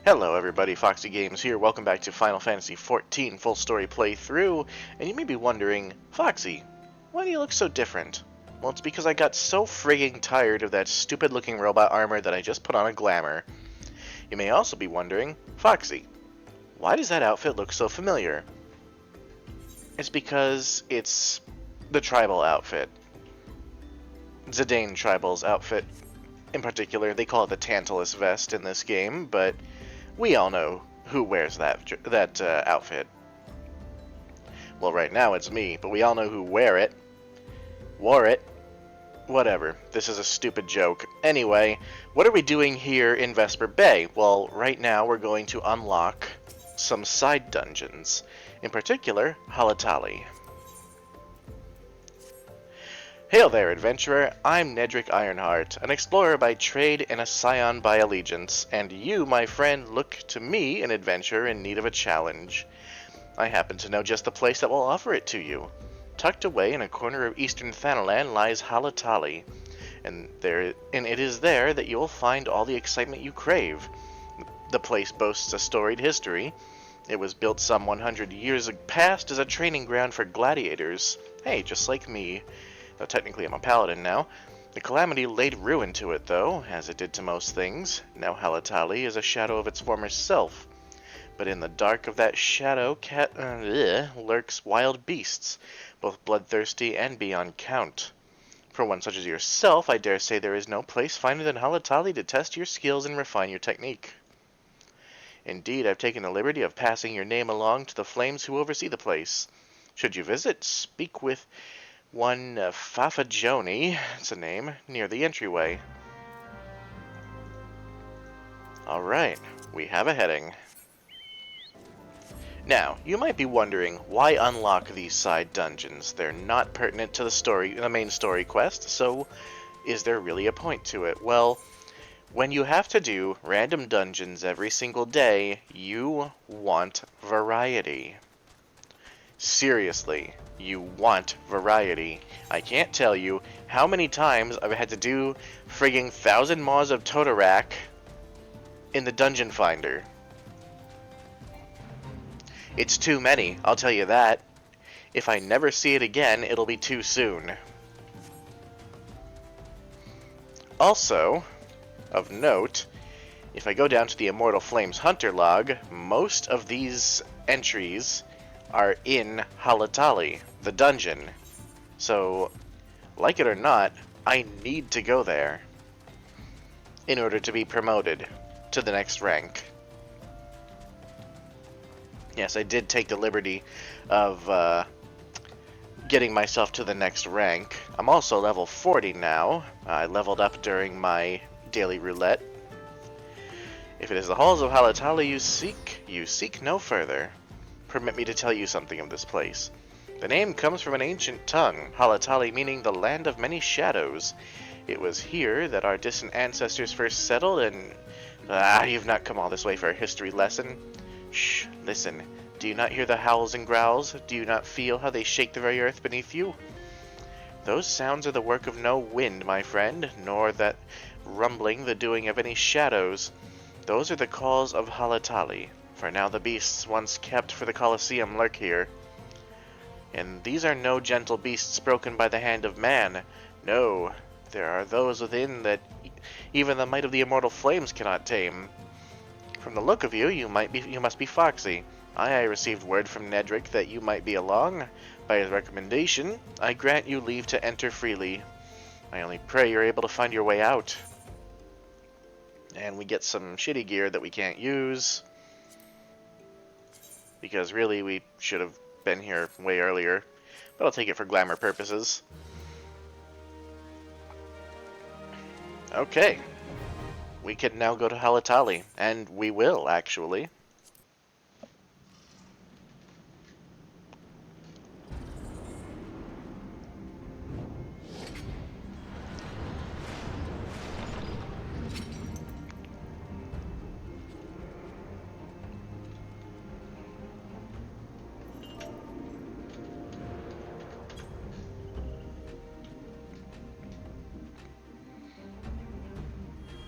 Hello everybody, Foxy Games here. Welcome back to Final Fantasy XIV Full Story Playthrough. And you may be wondering, Foxy, why do you look so different? Well, it's because I got so frigging tired of that stupid looking robot armor that I just put on a glamour. You may also be wondering, Foxy, why does that outfit look so familiar? It's because it's the tribal outfit. Zidane Tribal's outfit in particular. They call it the Tantalus vest in this game, but we all know who wears that outfit. Well, right now it's me, but we all know who wore it. Whatever. This is a stupid joke. Anyway, what are we doing here in Vesper Bay? Well, right now we're going to unlock some side dungeons. In particular, Halatali. Hail there, adventurer. I'm Nedrick Ironheart, an explorer by trade and a scion by allegiance, and you, my friend, look to me, an adventurer in need of a challenge. I happen to know just the place that will offer it to you. Tucked away in a corner of eastern Thanalan lies Halatali, and it is there that you will find all the excitement you crave. The place boasts a storied history. It was built some 100 years past as a training ground for gladiators. Hey, just like me. Though technically I'm a paladin now. The calamity laid ruin to it, though, as it did to most things. Now Halatali is a shadow of its former self. But in the dark of that shadow lurks wild beasts, both bloodthirsty and beyond count. For one such as yourself, I dare say there is no place finer than Halatali to test your skills and refine your technique. Indeed, I've taken the liberty of passing your name along to the flames who oversee the place. Should you visit, speak with one Fafajoni, it's a name, near the entryway. Alright, we have a heading. Now, you might be wondering, why unlock these side dungeons? They're not pertinent to the main story quest, so is there really a point to it? Well, when you have to do random dungeons every single day, you want variety. Seriously, you want variety. I can't tell you how many times I've had to do frigging 1,000 Maws of Totorak in the Dungeon Finder. It's too many, I'll tell you that. If I never see it again, it'll be too soon. Also, of note, if I go down to the Immortal Flames Hunter log, most of these entries are in Halatali, the dungeon. So, like it or not, I need to go there in order to be promoted to the next rank. Yes, I did take the liberty of getting myself to the next rank. I'm also level 40 now. I leveled up during my daily roulette. If it is the halls of Halatali you seek no further. Permit me to tell you something of this place. The name comes from an ancient tongue, Halatali meaning the land of many shadows. It was here that our distant ancestors first settled and... you've not come all this way for a history lesson. Shh, listen. Do you not hear the howls and growls? Do you not feel how they shake the very earth beneath you? Those sounds are the work of no wind, my friend, nor that rumbling the doing of any shadows. Those are the calls of Halatali. For now the beasts once kept for the Colosseum lurk here. And these are no gentle beasts broken by the hand of man. No, there are those within that even the might of the immortal flames cannot tame. From the look of you, you must be Foxy. I received word from Nedrick that you might be along. By his recommendation, I grant you leave to enter freely. I only pray you're able to find your way out. And we get some shitty gear that we can't use. Because really, we should have been here way earlier. But I'll take it for glamour purposes. Okay. We can now go to Halatali. And we will, actually.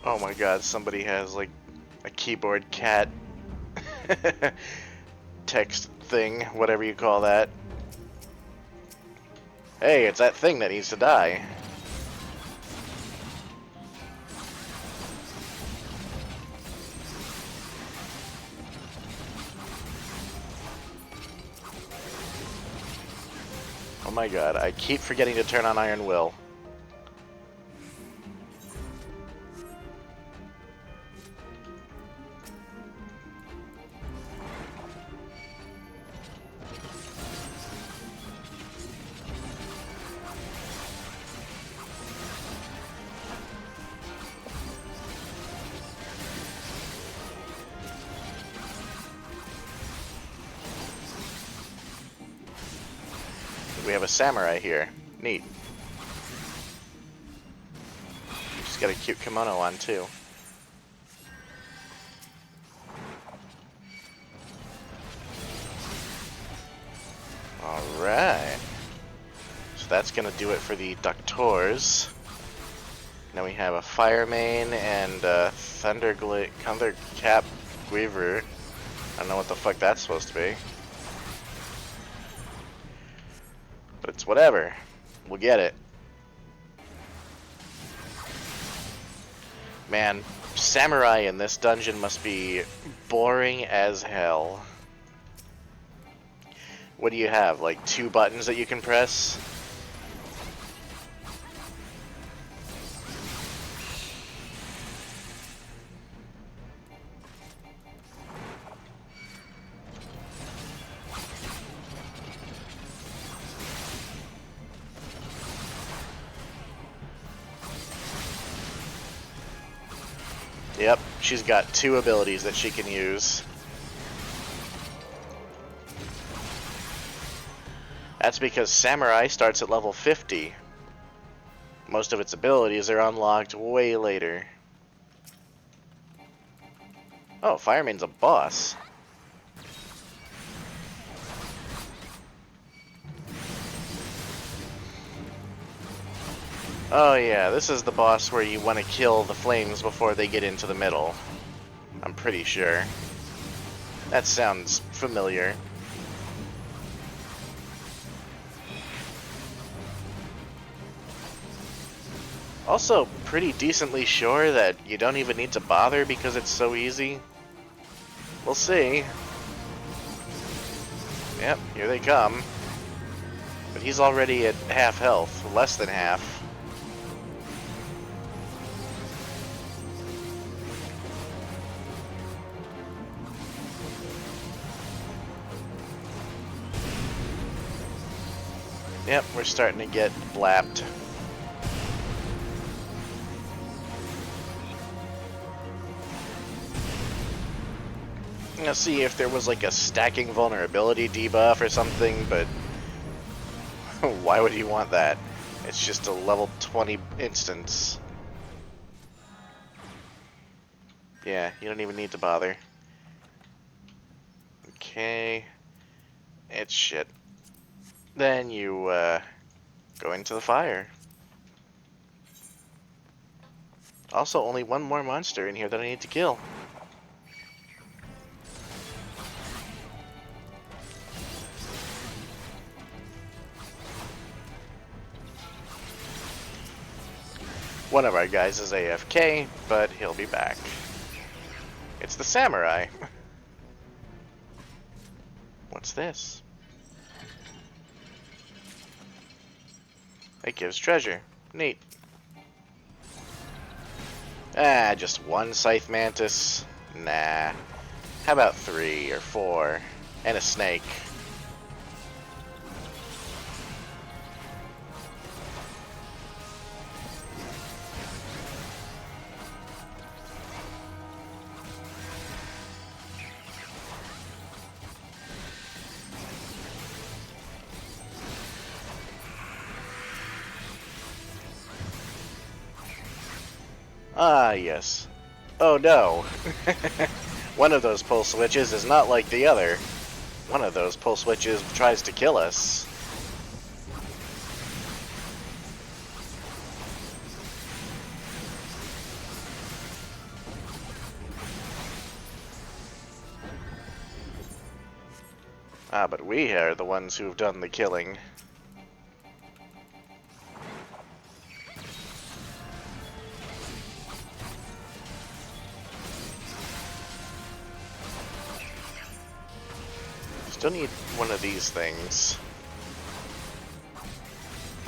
Oh my god, somebody has like a keyboard cat text thing, whatever you call that. Hey, it's that thing that needs to die. Oh my god, I keep forgetting to turn on Iron Will. We have a samurai here. Neat. She's got a cute kimono on, too. Alright. So that's gonna do it for the Doctors. Now we have a Fire Main and a Thundercap Weaver. I don't know what the fuck that's supposed to be. But it's whatever. We'll get it. Man, samurai in this dungeon must be boring as hell. What do you have? Like 2 buttons that you can press? Yep, she's got 2 abilities that she can use. That's because Samurai starts at level 50. Most of its abilities are unlocked way later. Oh, Fireman's a boss. Oh yeah, this is the boss where you want to kill the flames before they get into the middle. I'm pretty sure. That sounds familiar. Also, pretty decently sure that you don't even need to bother because it's so easy. We'll see. Yep, here they come. But he's already at half health, less than half. Yep, we're starting to get blapped. Let's see if there was like a stacking vulnerability debuff or something, but why would you want that? It's just a level 20 instance. Yeah, you don't even need to bother. Okay. It's shit. Then you go into the fire. Also, only one more monster in here that I need to kill. One of our guys is AFK, but he'll be back. It's the samurai. What's this? It gives treasure. Neat. Ah, just 1 Scythe Mantis? Nah. How about 3 or 4? And a snake. Ah, yes. Oh no. One of those pull switches is not like the other. One of those pull switches tries to kill us. Ah, but we are the ones who've done the killing. Still need one of these things.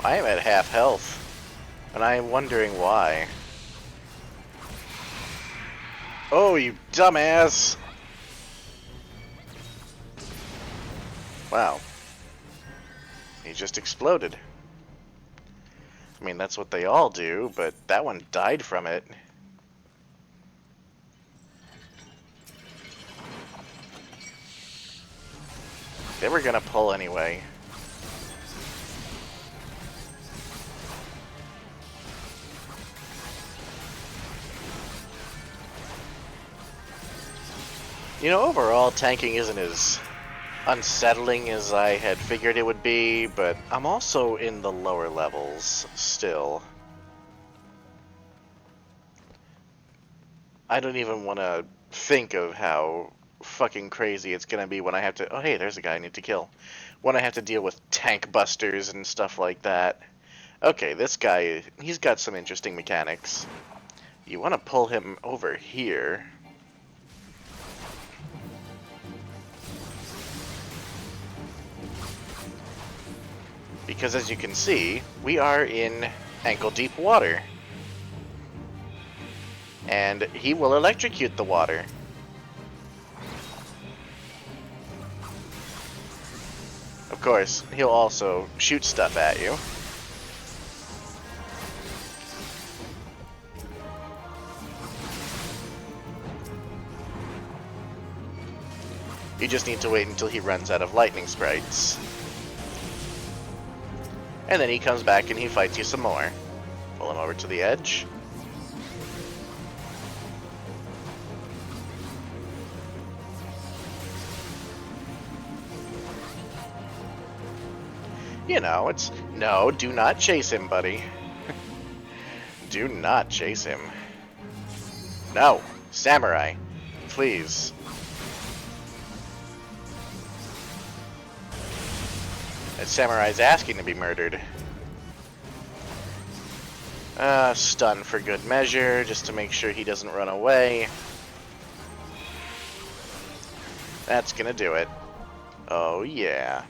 I am at half health, and I am wondering why. Oh, you dumbass! Wow. He just exploded. I mean, that's what they all do, but that one died from it. They were gonna pull anyway. You know, overall, tanking isn't as unsettling as I had figured it would be, but I'm also in the lower levels still. I don't even want to think of how fucking crazy it's gonna be when I have to... Oh, hey, there's a guy I need to kill. When I have to deal with tank busters and stuff like that. Okay, this guy, he's got some interesting mechanics. You want to pull him over here. Because as you can see, we are in ankle-deep water. And he will electrocute the water. Of course, he'll also shoot stuff at you. You just need to wait until he runs out of lightning sprites. And then he comes back and he fights you some more. Pull him over to the edge. You know, it's... No, do not chase him, buddy. Do not chase him. No, samurai. Please. That samurai's asking to be murdered. Stun for good measure, just to make sure he doesn't run away. That's gonna do it. Oh yeah.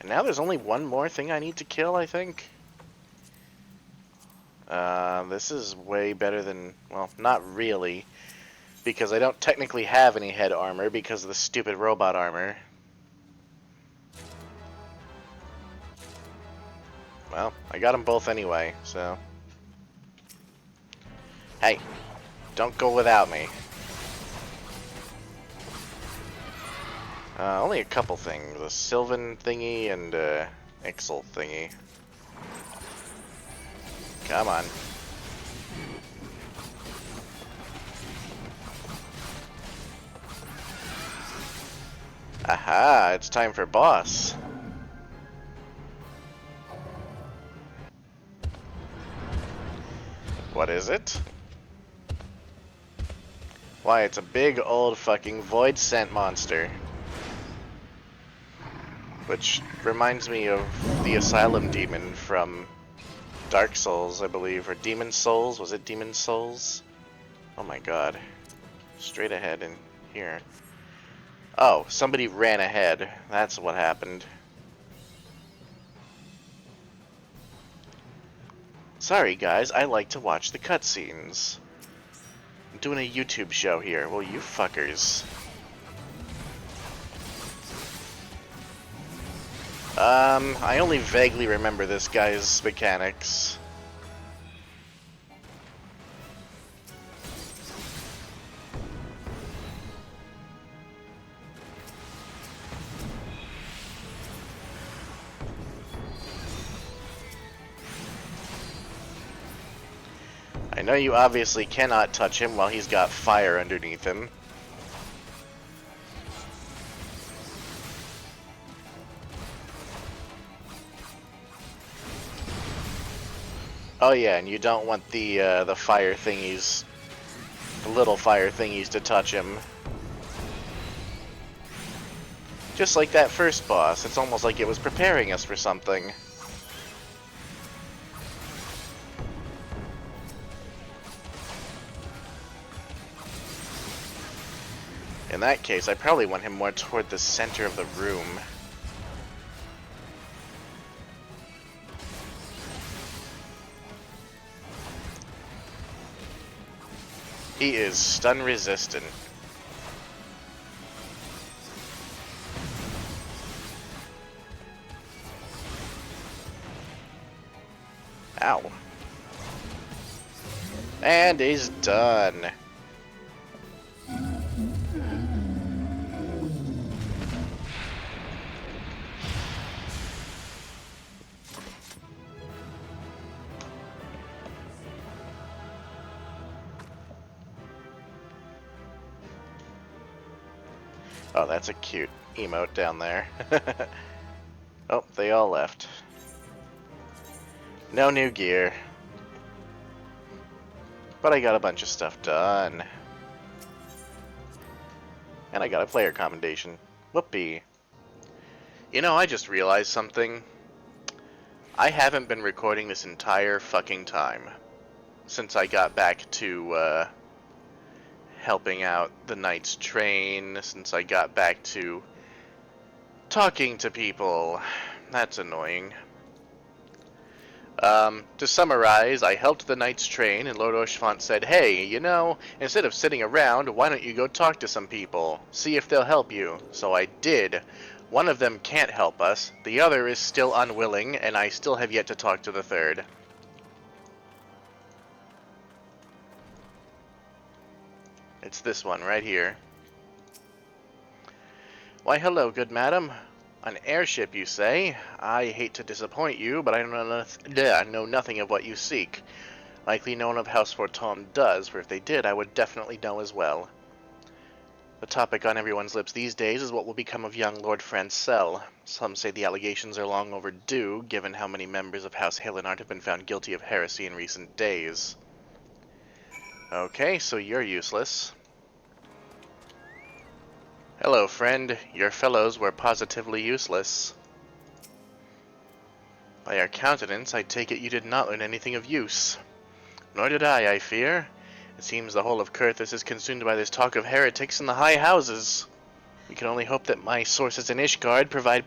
And now there's only one more thing I need to kill, I think. This is way better than... Well, not really. Because I don't technically have any head armor because of the stupid robot armor. Well, I got them both anyway, so... Hey, don't go without me. Only a couple things. A Sylvan thingy and a Ixal thingy. Come on. Aha, it's time for boss. What is it? Why, it's a big old fucking void scent monster. Which reminds me of the Asylum Demon from Dark Souls, I believe, or Demon Souls? Was it Demon Souls? Oh my god. Straight ahead in here. Oh, somebody ran ahead. That's what happened. Sorry guys, I like to watch the cutscenes. I'm doing a YouTube show here. Well, you fuckers. I only vaguely remember this guy's mechanics. I know you obviously cannot touch him while he's got fire underneath him. Oh yeah, and you don't want the fire thingies, the little fire thingies to touch him. Just like that first boss, it's almost like it was preparing us for something. In that case, I probably want him more toward the center of the room. He is stun resistant. Ow. And he's done. Oh, that's a cute emote down there. Oh, they all left. No new gear. But I got a bunch of stuff done. And I got a player commendation. Whoopee. You know, I just realized something. I haven't been recording this entire fucking time. Since I got back to, helping out the Knight's Train, since I got back to talking to people. That's annoying. To summarize, I helped the Knight's Train, and Lord Oshfont said, hey, you know, instead of sitting around, why don't you go talk to some people? See if they'll help you. So I did. One of them can't help us, the other is still unwilling, and I still have yet to talk to the third. It's this one right here. Why, hello, good madam. An airship, you say? I hate to disappoint you, but I know nothing of what you seek. Likely no one of House Forton does, for if they did, I would definitely know as well. The topic on everyone's lips these days is what will become of young Lord Francel. Some say the allegations are long overdue, given how many members of House Halenart have been found guilty of heresy in recent days. Okay, so you're useless. Hello, friend. Your fellows were positively useless. By your countenance, I take it you did not learn anything of use. Nor did I fear. It seems the whole of Coerthas is consumed by this talk of heretics in the high houses. We can only hope that my sources in Ishgard provide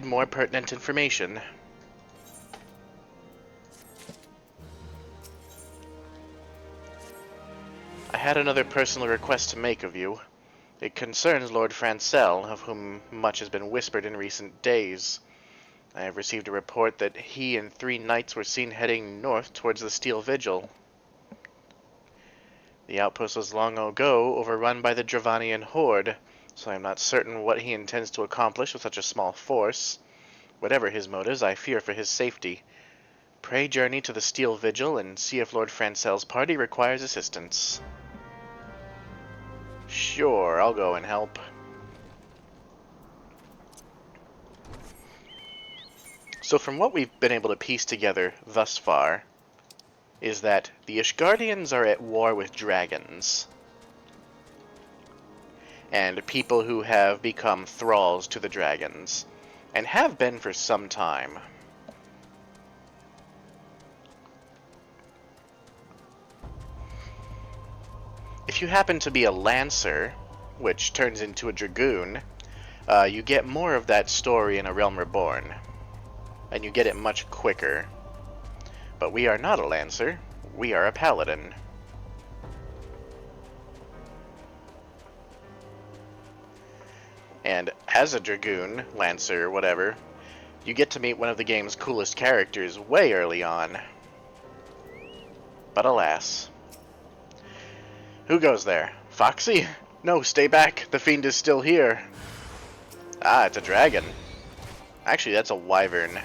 more pertinent information. I had another personal request to make of you. It concerns Lord Francel, of whom much has been whispered in recent days. I have received a report that he and 3 knights were seen heading north towards the Steel Vigil. The outpost was long ago overrun by the Dravanian horde, so I am not certain what he intends to accomplish with such a small force. Whatever his motives, I fear for his safety. Pray journey to the Steel Vigil and see if Lord Francel's party requires assistance. Sure, I'll go and help. So from what we've been able to piece together thus far, is that the Ishgardians are at war with dragons. And people who have become thralls to the dragons, and have been for some time. If you happen to be a Lancer, which turns into a Dragoon, you get more of that story in A Realm Reborn. And you get it much quicker. But we are not a Lancer, we are a Paladin. And as a Dragoon, Lancer, whatever, you get to meet one of the game's coolest characters way early on. But alas. Who goes there? Foxy? No, stay back. The fiend is still here. Ah, it's a dragon. Actually, that's a wyvern.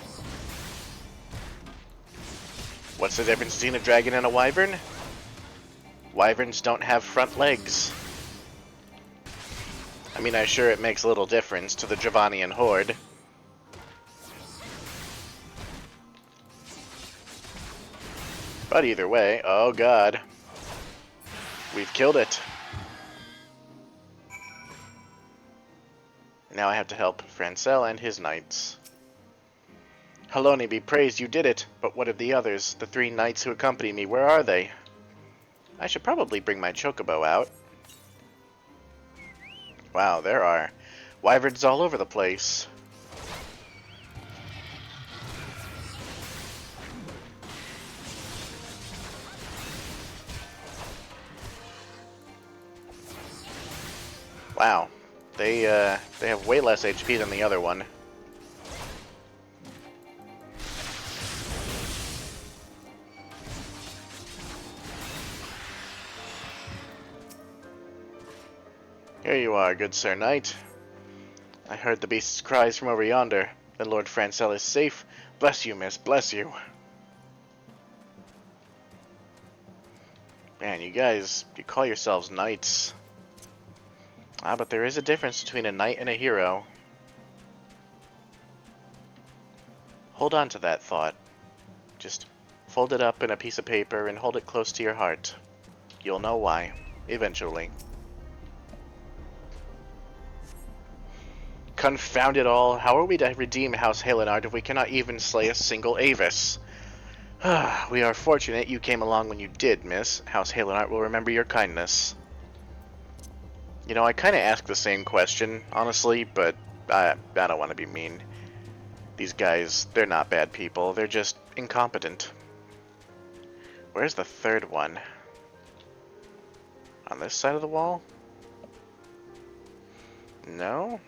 What's the difference between a dragon and a wyvern? Wyverns don't have front legs. I mean, I'm sure it makes a little difference to the Dravanian horde. But either way, oh god. We've killed it. Now I have to help Francel and his knights. Halone be praised, you did it! But what of the others? The 3 knights who accompany me, where are they? I should probably bring my chocobo out. Wow, there are wyverns all over the place. Wow, they have way less HP than the other one. Here you are, good Sir Knight. I heard the beast's cries from over yonder. Then Lord Francel is safe. Bless you, miss, bless you. Man, you guys, you call yourselves knights. Ah, but there is a difference between a knight and a hero. Hold on to that thought. Just fold it up in a piece of paper and hold it close to your heart. You'll know why, eventually. Confound it all, how are we to redeem House Halenard if we cannot even slay a single Avis? We are fortunate you came along when you did, miss. House Halenard will remember your kindness. You know, I kind of ask the same question, honestly, but I don't want to be mean. These guys, they're not bad people, they're just incompetent. Where's the 3rd one? On this side of the wall? No?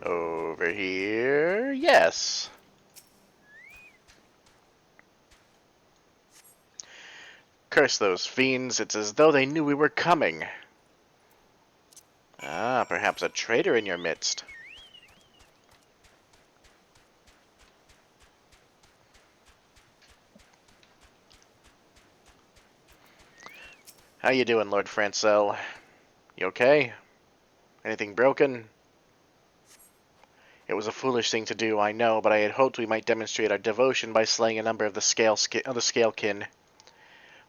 Over here? Yes. Curse those fiends, it's as though they knew we were coming. Ah, perhaps a traitor in your midst. How you doing, Lord Francel? You okay? Anything broken? It was a foolish thing to do, I know, but I had hoped we might demonstrate our devotion by slaying a number of the Scalekin.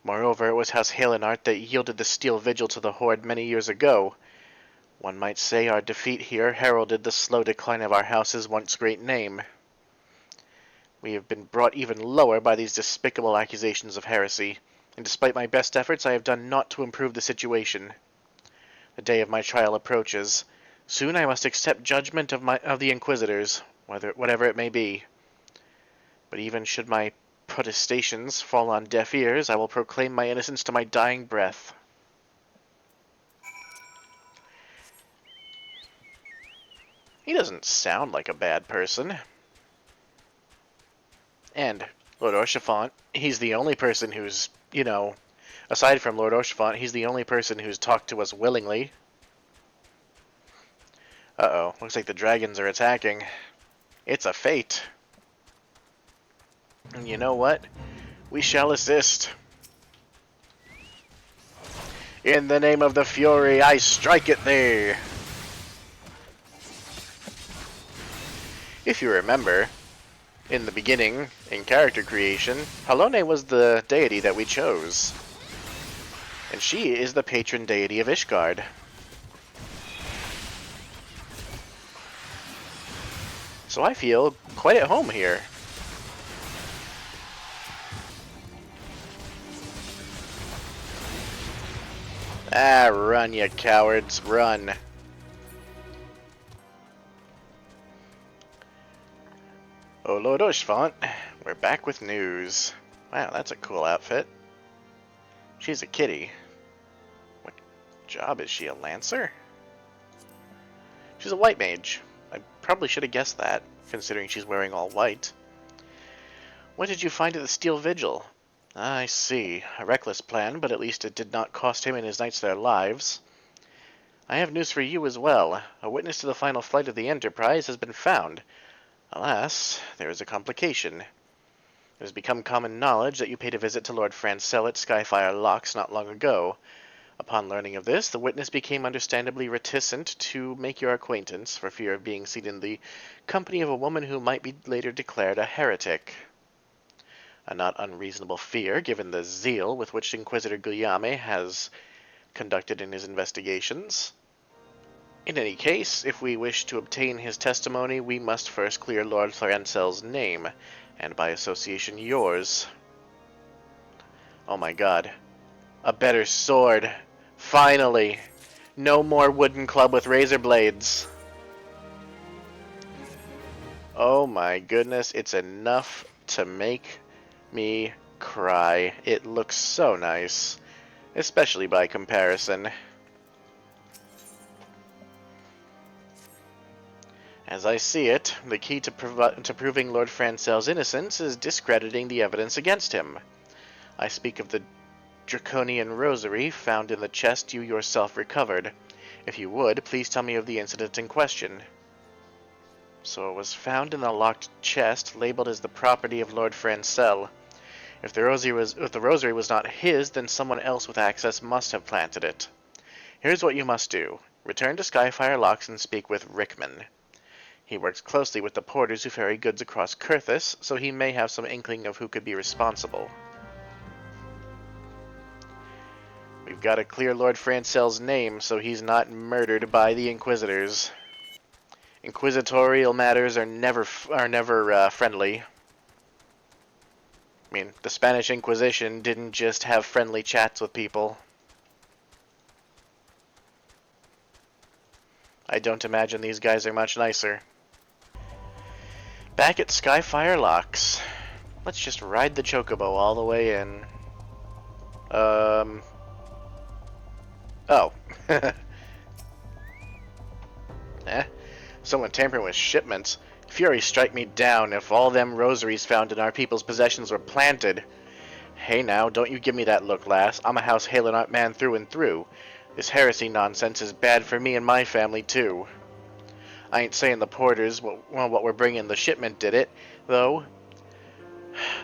Moreover, it was House Halenart that yielded the Steel Vigil to the Horde many years ago. One might say our defeat here heralded the slow decline of our house's once great name. We have been brought even lower by these despicable accusations of heresy, and despite my best efforts I have done naught to improve the situation. The day of my trial approaches. Soon I must accept judgment of the Inquisitors, whatever it may be. But even should my protestations fall on deaf ears, I will proclaim my innocence to my dying breath. He doesn't sound like a bad person. And Lord Orchefant, he's the only person who's, you know, aside from Lord Orchefant, he's the only person who's talked to us willingly. Uh-oh, looks like the dragons are attacking. It's a fate. And you know what? We shall assist. In the name of the Fury, I strike at thee! If you remember, in the beginning, in character creation, Halone was the deity that we chose. And she is the patron deity of Ishgard. So I feel quite at home here. Ah, run, you cowards, run. Oh, Lord Orchefant, we're back with news. Wow, that's a cool outfit. She's a kitty. What job is she, a lancer? She's a white mage. I probably should have guessed that, considering she's wearing all white. What did you find at the Steel Vigil? I see. A reckless plan, but at least it did not cost him and his knights their lives. I have news for you as well. A witness to the final flight of the Enterprise has been found. Alas, there is a complication. It has become common knowledge that you paid a visit to Lord Francel at Skyfire Locks not long ago. Upon learning of this, the witness became understandably reticent to make your acquaintance, for fear of being seen in the company of a woman who might be later declared a heretic. A not unreasonable fear, given the zeal with which Inquisitor Guillaume has conducted in his investigations. In any case, if we wish to obtain his testimony, we must first clear Lord Thrancel's name, and by association yours. Oh my god. A better sword. Finally! No more wooden club with razor blades. Oh my goodness, it's enough to make me cry. It looks so nice, especially by comparison. As I see it, the key to proving Lord Thrancel's innocence is discrediting the evidence against him. I speak of the Draconian rosary found in the chest you yourself recovered. If you would, please tell me of the incident in question. So it was found in a locked chest, labeled as the property of Lord Thrancel. If the rosary was not his, then someone else with access must have planted it. Here's what you must do. Return to Skyfire Locks and speak with Rickman. He works closely with the porters who ferry goods across Coerthas, so he may have some inkling of who could be responsible. We've got to clear Lord Thrancel's name so he's not murdered by the Inquisitors. Inquisitorial matters are never friendly. I mean, the Spanish Inquisition didn't just have friendly chats with people. I don't imagine these guys are much nicer. Back at Skyfire Locks. Let's just ride the Chocobo all the way in. Oh. Someone tampering with shipments. Fury strike me down if all them rosaries found in our people's possessions were planted. Hey now, don't you give me that look, lass. I'm a House Halenart man through and through. This heresy nonsense is bad for me and my family, too. I ain't saying the porters, what we're bringing the shipment did it, though.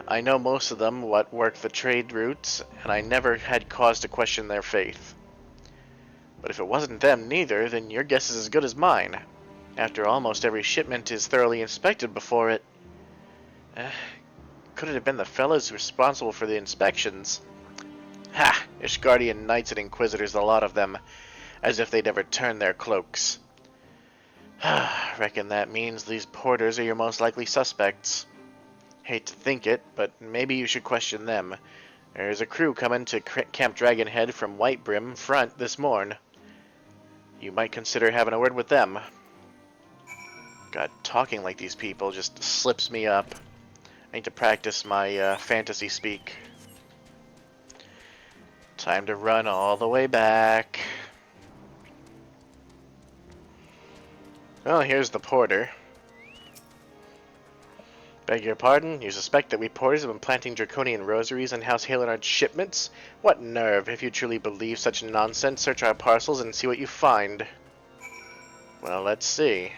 I know most of them what work the trade routes, and I never had cause to question their faith. But if it wasn't them neither, then your guess is as good as mine. After almost every shipment is thoroughly inspected before it. Could it have been the fellows responsible for the inspections? Ha! Ishgardian knights and inquisitors, a lot of them. As if they'd ever turn their cloaks. Reckon that means these porters are your most likely suspects. Hate to think it, but maybe you should question them. There's a crew coming to Camp Dragonhead from Whitebrim front this morn. You might consider having a word with them. God, talking like these people just slips me up. I need to practice my fantasy speak. Time to run all the way back. Well, here's the porter. Beg your pardon, you suspect that we porters have been planting draconian rosaries on House Halenart's shipments? What nerve! If you truly believe such nonsense, search our parcels and see what you find. Well, let's see.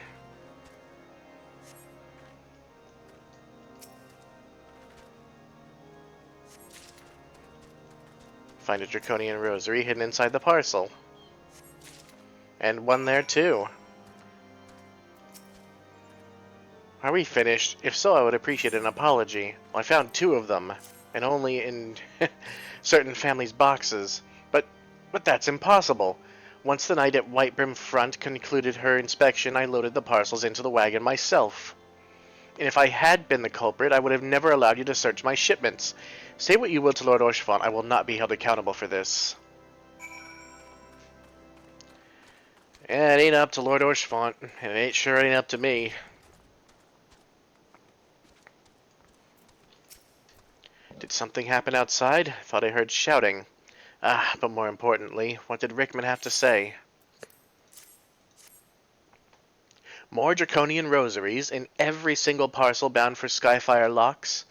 Find a draconian rosary hidden inside the parcel. And one there too. Are we finished? If so, I would appreciate an apology. Well, I found 2 of them, and only in certain families' boxes. But that's impossible. Once the knight at Whitebrim Front concluded her inspection, I loaded the parcels into the wagon myself. And if I had been the culprit, I would have never allowed you to search my shipments. Say what you will to Lord Orchfont, I will not be held accountable for this. Yeah, it ain't up to Lord Orchfont, and it ain't up to me. Did something happen outside? I thought I heard shouting. But more importantly, what did Rickman have to say? More draconian rosaries in every single parcel bound for Skyfire Locks?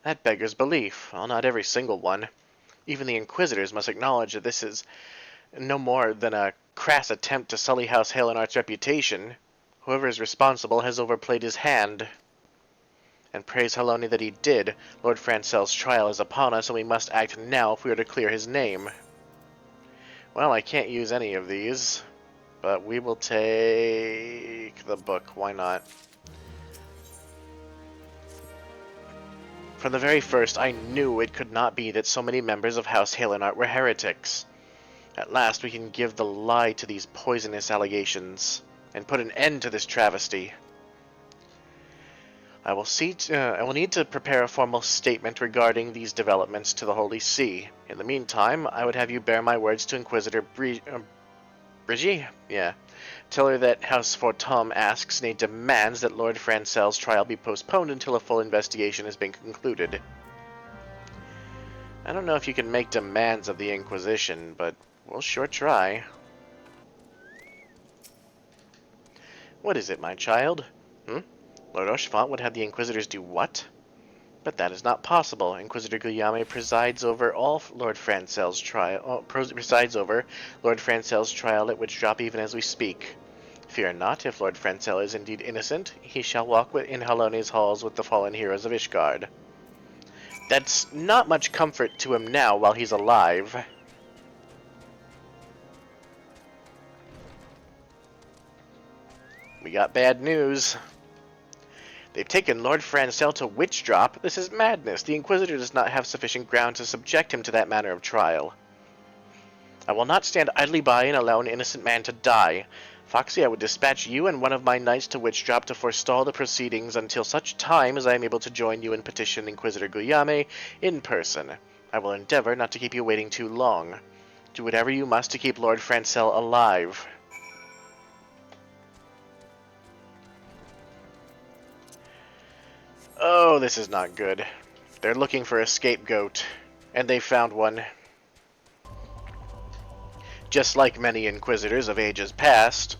That beggars belief. Well, not every single one. Even the Inquisitors must acknowledge that this is no more than a crass attempt to sully House Halenart's reputation. Whoever is responsible has overplayed his hand. And praise Haloni that he did. Lord Thrancel's trial is upon us, and we must act now if we are to clear his name. Well, I can't use any of these, but we will take the book. Why not? From the very first, I knew it could not be that so many members of House Halenart were heretics. At last we can give the lie to these poisonous allegations, and put an end to this travesty. I will need to prepare a formal statement regarding these developments to the Holy See. In the meantime, I would have you bear my words to Inquisitor Brigitte? Yeah. Tell her that House Fortom asks, nay demands, that Lord Francel's trial be postponed until a full investigation has been concluded. I don't know if you can make demands of the Inquisition, but we'll sure try. What is it, my child? Lord Oshfont would have the Inquisitors do what? But that is not possible. Inquisitor Guillaume presides over all Lord Francel's trial. Presides over Lord Francel's trial at Witchdrop even as we speak. Fear not, if Lord Francel is indeed innocent, he shall walk in Halone's halls with the fallen heroes of Ishgard. That's not much comfort to him now while he's alive. We got bad news. They've taken Lord Francel to Witchdrop. This is madness. The Inquisitor does not have sufficient ground to subject him to that manner of trial. I will not stand idly by and allow an innocent man to die. Foxy, I would dispatch you and one of my knights to Witchdrop to forestall the proceedings until such time as I am able to join you and petition Inquisitor Guillaume in person. I will endeavor not to keep you waiting too long. Do whatever you must to keep Lord Francel alive. Oh, this is not good. They're looking for a scapegoat, and they found one. Just like many Inquisitors of ages past,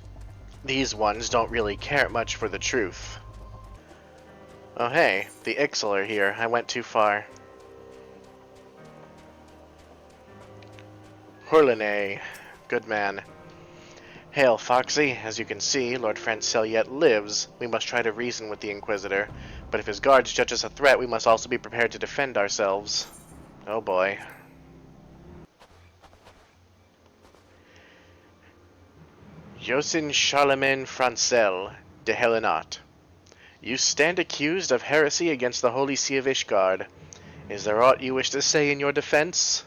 these ones don't really care much for the truth. Oh hey, the Ixal are here. I went too far. Horlene, good man. Hail, Foxy. As you can see, Lord Francel yet lives. We must try to reason with the Inquisitor. But if his guards judge us a threat, we must also be prepared to defend ourselves. Oh boy. Josin Charlemagne Francel, de Helenat. You stand accused of heresy against the Holy See of Ishgard. Is there aught you wish to say in your defense?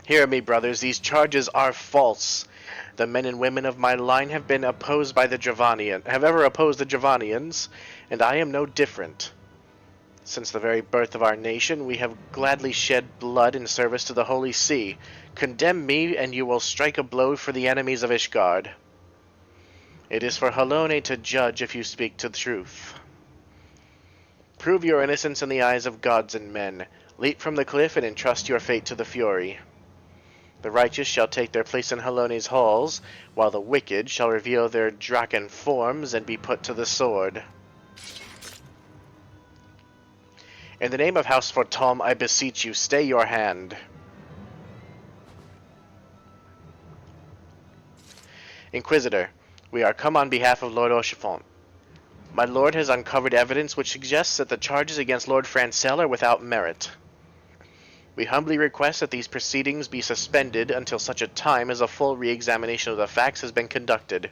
Hear me, brothers, these charges are false. The men and women of my line have ever opposed the Javanians, and I am no different. Since the very birth of our nation, we have gladly shed blood in service to the Holy See. Condemn me, and you will strike a blow for the enemies of Ishgard. It is for Halone to judge if you speak the truth. Prove your innocence in the eyes of gods and men. Leap from the cliff and entrust your fate to the Fury. The righteous shall take their place in Halone's halls, while the wicked shall reveal their Draken forms and be put to the sword. In the name of House Fortom, I beseech you, stay your hand. Inquisitor, we are come on behalf of Lord Oshfont. My lord has uncovered evidence which suggests that the charges against Lord Francel are without merit. We humbly request that these proceedings be suspended until such a time as a full re-examination of the facts has been conducted.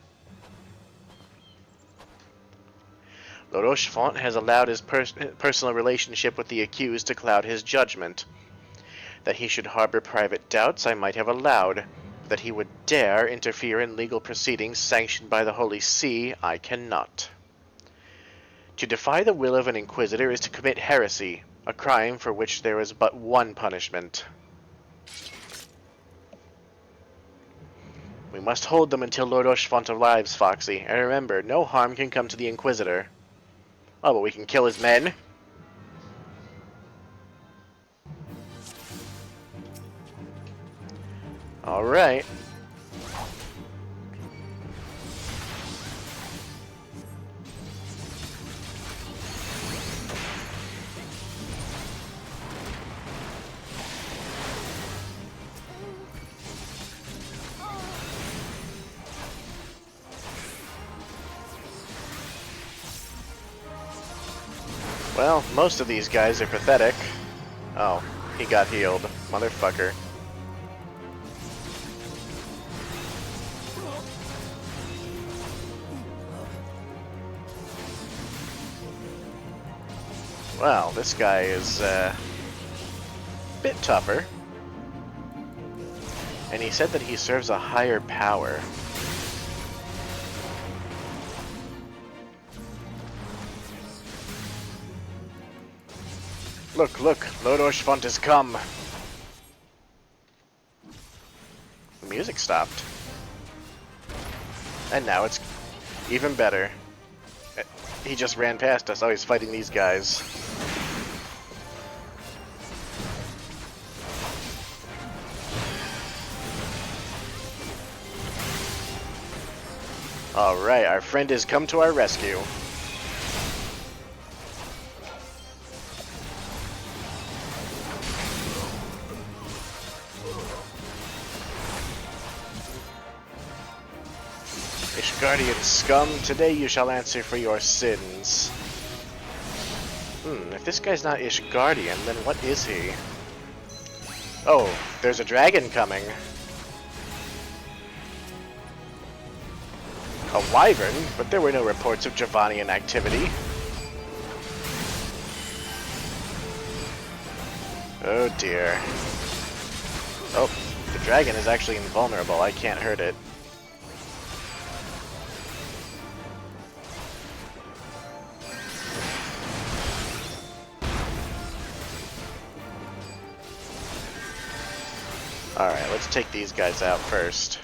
Lord Oshfont has allowed his personal relationship with the accused to cloud his judgment. That he should harbor private doubts I might have allowed. That he would dare interfere in legal proceedings sanctioned by the Holy See, I cannot. To defy the will of an Inquisitor is to commit heresy, a crime for which there is but one punishment. We must hold them until Lord Oshfont arrives, Foxy, and remember, no harm can come to the Inquisitor. Oh, but we can kill his men? Alright. Well, most of these guys are pathetic. Oh, he got healed. Motherfucker. Well, this guy is a bit tougher. And he said that he serves a higher power. Look, look, Lord Orshfont has come. The music stopped. And now it's even better. He just ran past us. Oh, he's fighting these guys. Alright, our friend has come to our rescue. Ishgardian scum, today you shall answer for your sins. If this guy's not Ishgardian, then what is he? Oh, there's a dragon coming. A wyvern, but there were no reports of Javanian activity. Oh dear. Oh, the dragon is actually invulnerable. I can't hurt it. Alright, let's take these guys out first.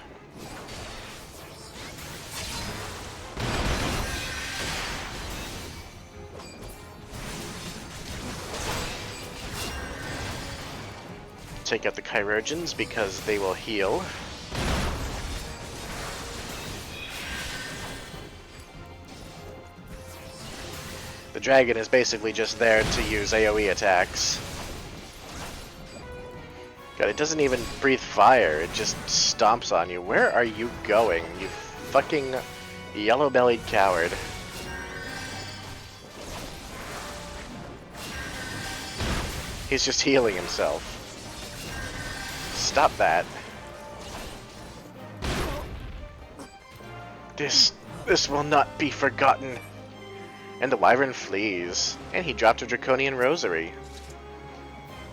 Take out the Chirurgeons because they will heal. The dragon is basically just there to use AoE attacks. God, it doesn't even breathe fire, it just stomps on you. Where are you going, you fucking yellow-bellied coward? He's just healing himself. Stop that. This will not be forgotten. And the wyvern flees. And he dropped a draconian rosary.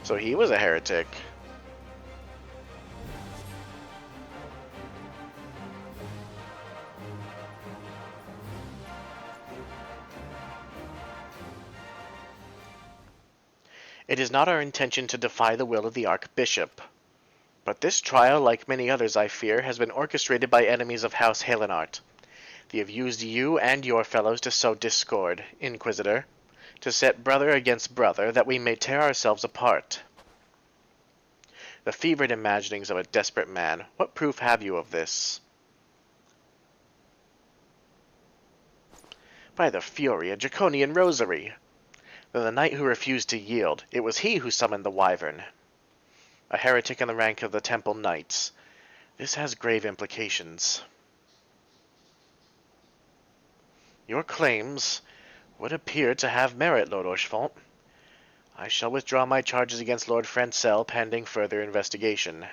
So he was a heretic. It is not our intention to defy the will of the Archbishop. But this trial, like many others I fear, has been orchestrated by enemies of House Halenart. They have used you and your fellows to sow discord, Inquisitor, to set brother against brother, that we may tear ourselves apart. The fevered imaginings of a desperate man, what proof have you of this? By the Fury, a draconian rosary! Then the knight who refused to yield, it was he who summoned the wyvern. A heretic in the rank of the Temple Knights. This has grave implications. Your claims would appear to have merit, Lord Orshfont. I shall withdraw my charges against Lord Francel pending further investigation.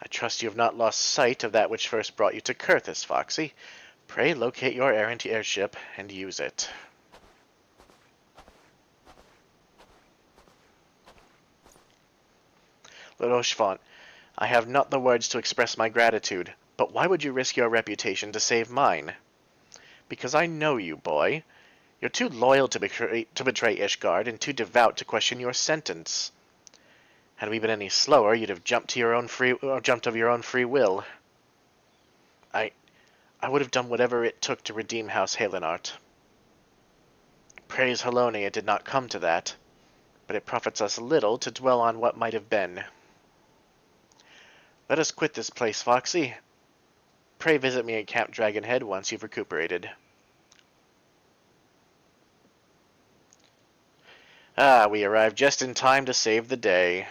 I trust you have not lost sight of that which first brought you to Coerthas, Foxy. Pray locate your errant airship and use it. Lord Orshfont, I have not the words to express my gratitude, but why would you risk your reputation to save mine? Because I know you, boy. You're too loyal to betray Ishgard, and too devout to question your sentence. Had we been any slower, you'd have jumped of your own free will. I would have done whatever it took to redeem House Halenart. Praise Halone, it did not come to that, but it profits us little to dwell on what might have been. Let us quit this place, Foxy. Pray visit me at Camp Dragonhead once you've recuperated. Ah, we arrived just in time to save the day.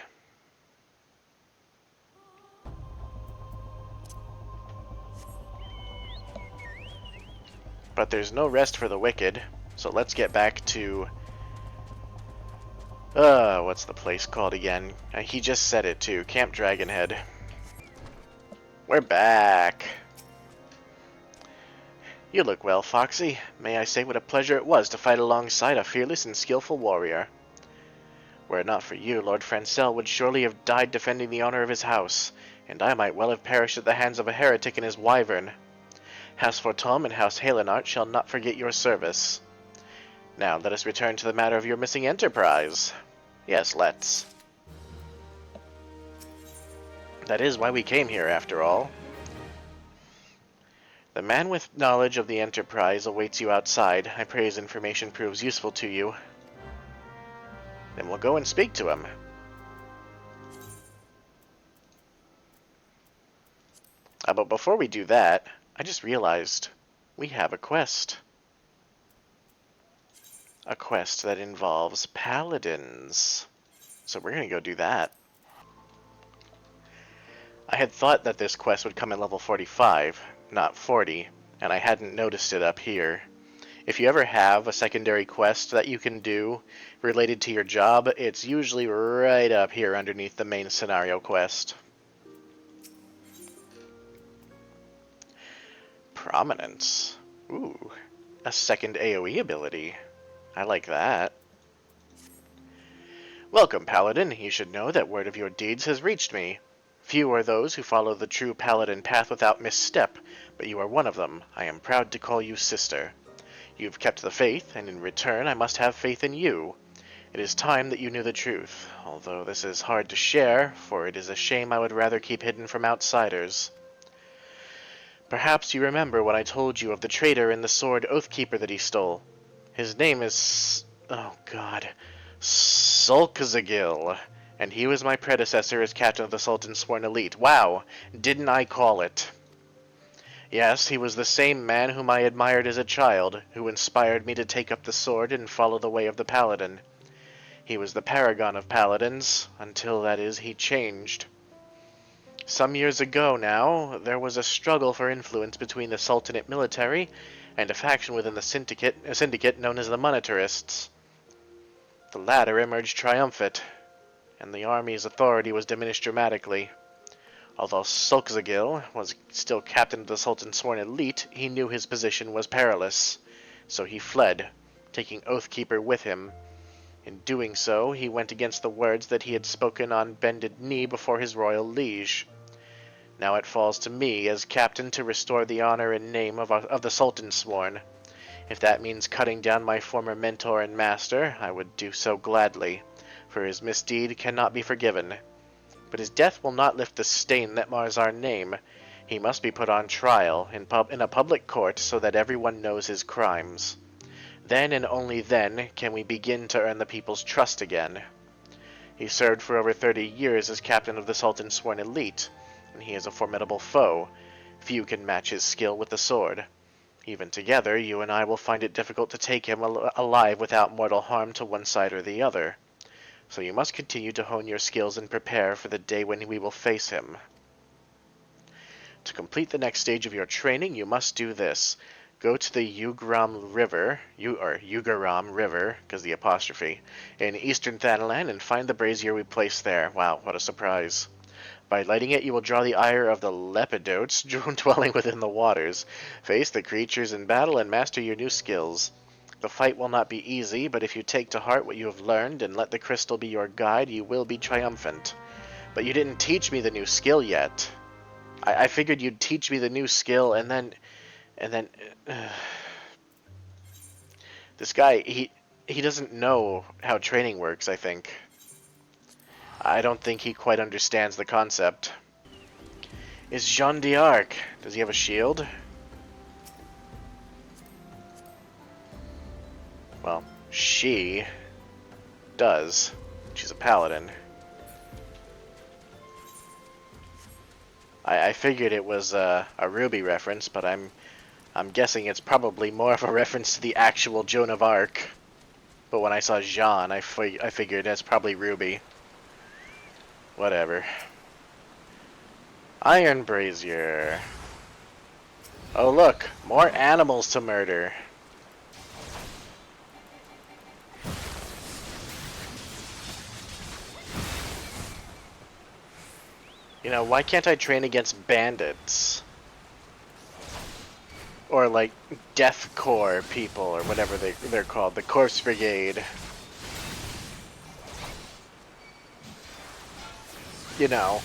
But there's no rest for the wicked, so let's get back to... what's the place called again? He just said it too, Camp Dragonhead. We're back. You look well, Foxy. May I say what a pleasure it was to fight alongside a fearless and skillful warrior. Were it not for you, Lord Francel would surely have died defending the honor of his house, and I might well have perished at the hands of a heretic and his wyvern. House Fortom and House Halenart shall not forget your service. Now let us return to the matter of your missing enterprise. Yes, let's. That is why we came here, after all. The man with knowledge of the enterprise awaits you outside. I pray his information proves useful to you. Then we'll go and speak to him. But before we do that, I just realized we have a quest. A quest that involves paladins. So we're going to go do that. I had thought that this quest would come at level 45, not 40, and I hadn't noticed it up here. If you ever have a secondary quest that you can do related to your job, it's usually right up here underneath the main scenario quest. Prominence. Ooh, a second AoE ability. I like that. Welcome, Paladin. You should know that word of your deeds has reached me. Few are those who follow the true Paladin path without misstep, but you are one of them. I am proud to call you sister. You've kept the faith, and in return I must have faith in you. It is time that you knew the truth, although this is hard to share, for it is a shame I would rather keep hidden from outsiders. Perhaps you remember when I told you of the traitor and the sword Oathkeeper that he stole. His name is... oh god... Sulkazagil, and he was my predecessor as captain of the Sultan's Sworn Elite. Wow, didn't I call it? Yes, he was the same man whom I admired as a child, who inspired me to take up the sword and follow the way of the Paladin. He was the paragon of paladins, until, that is, he changed. Some years ago now, there was a struggle for influence between the Sultanate military and a faction within the syndicate known as the Monetarists. The latter emerged triumphant, and the army's authority was diminished dramatically. Although Sulkazagil was still captain of the Sultan's Sworn Elite, he knew his position was perilous, so he fled, taking Oathkeeper with him. In doing so, he went against the words that he had spoken on bended knee before his royal liege. Now it falls to me, as captain, to restore the honor and name of the Sultan Sworn. If that means cutting down my former mentor and master, I would do so gladly, for his misdeed cannot be forgiven. But his death will not lift the stain that mars our name. He must be put on trial in a public court so that everyone knows his crimes. Then and only then can we begin to earn the people's trust again. He served for over 30 years as captain of the Sultan's Sworn Elite, and he is a formidable foe. Few can match his skill with the sword. Even together, you and I will find it difficult to take him alive without mortal harm to one side or the other. So you must continue to hone your skills and prepare for the day when we will face him. To complete the next stage of your training, you must do this. Go to the Ugaram River, because the apostrophe, in eastern Thanalan and find the brazier we placed there. Wow, what a surprise. By lighting it, you will draw the ire of the Lepidotes dwelling within the waters. Face the creatures in battle and master your new skills. The fight will not be easy, but if you take to heart what you have learned and let the crystal be your guide, you will be triumphant. But you didn't teach me the new skill yet. I figured you'd teach me the new skill and then... This guy, he doesn't know how training works, I think. I don't think he quite understands the concept. Is Jeanne d'Arc? Does he have a shield? Well, she does. She's a paladin. I figured it was a Ruby reference, but I'm guessing it's probably more of a reference to the actual Joan of Arc. But when I saw Jeanne, I figured that's probably Ruby. Whatever. Iron Brazier. Oh look, more animals to murder. You know, why can't I train against bandits? Or like Death Corps people, or whatever they're called, the Corpse Brigade. You know,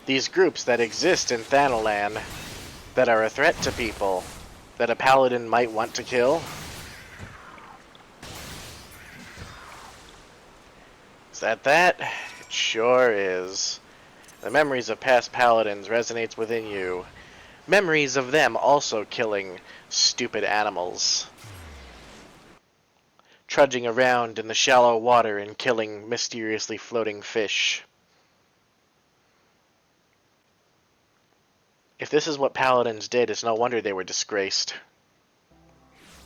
these groups that exist in Thanalan that are a threat to people, that a paladin might want to kill. Is that? It sure is. The memories of past paladins resonates within you. Memories of them also killing stupid animals. Trudging around in the shallow water and killing mysteriously floating fish. If this is what paladins did, it's no wonder they were disgraced.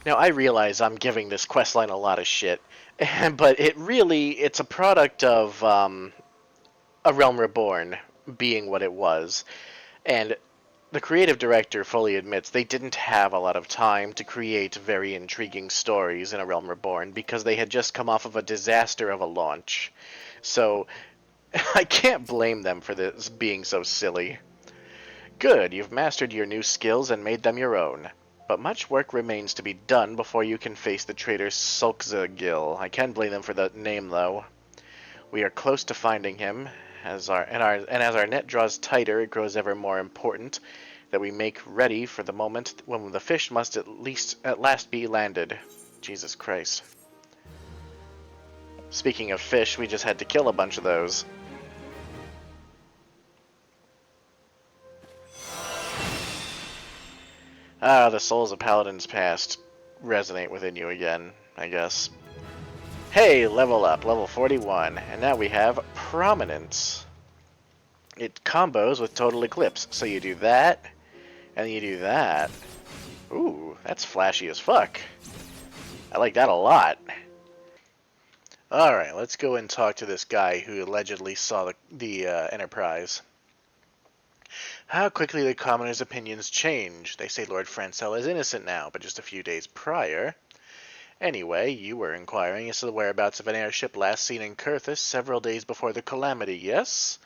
Now, I realize I'm giving this questline a lot of shit, but it's a product of A Realm Reborn being what it was. And the creative director fully admits they didn't have a lot of time to create very intriguing stories in A Realm Reborn because they had just come off of a disaster of a launch. So, I can't blame them for this being so silly. Good, you've mastered your new skills and made them your own. But much work remains to be done before you can face the traitor Sulkzagil. I can't blame them for the name, though. We are close to finding him, as our net draws tighter, it grows ever more important that we make ready for the moment when the fish must at last be landed. Jesus Christ. Speaking of fish, we just had to kill a bunch of those. Ah, the souls of paladins past resonate within you again, I guess. Hey, level up, level 41, and now we have Prominence. It combos with Total Eclipse, so you do that, and you do that. Ooh, that's flashy as fuck. I like that a lot. Alright, let's go and talk to this guy who allegedly saw the Enterprise. How quickly the commoners' opinions change. They say Lord Francel is innocent now, but just a few days prior. Anyway, you were inquiring as to the whereabouts of an airship last seen in Coerthas several days before the calamity, yes?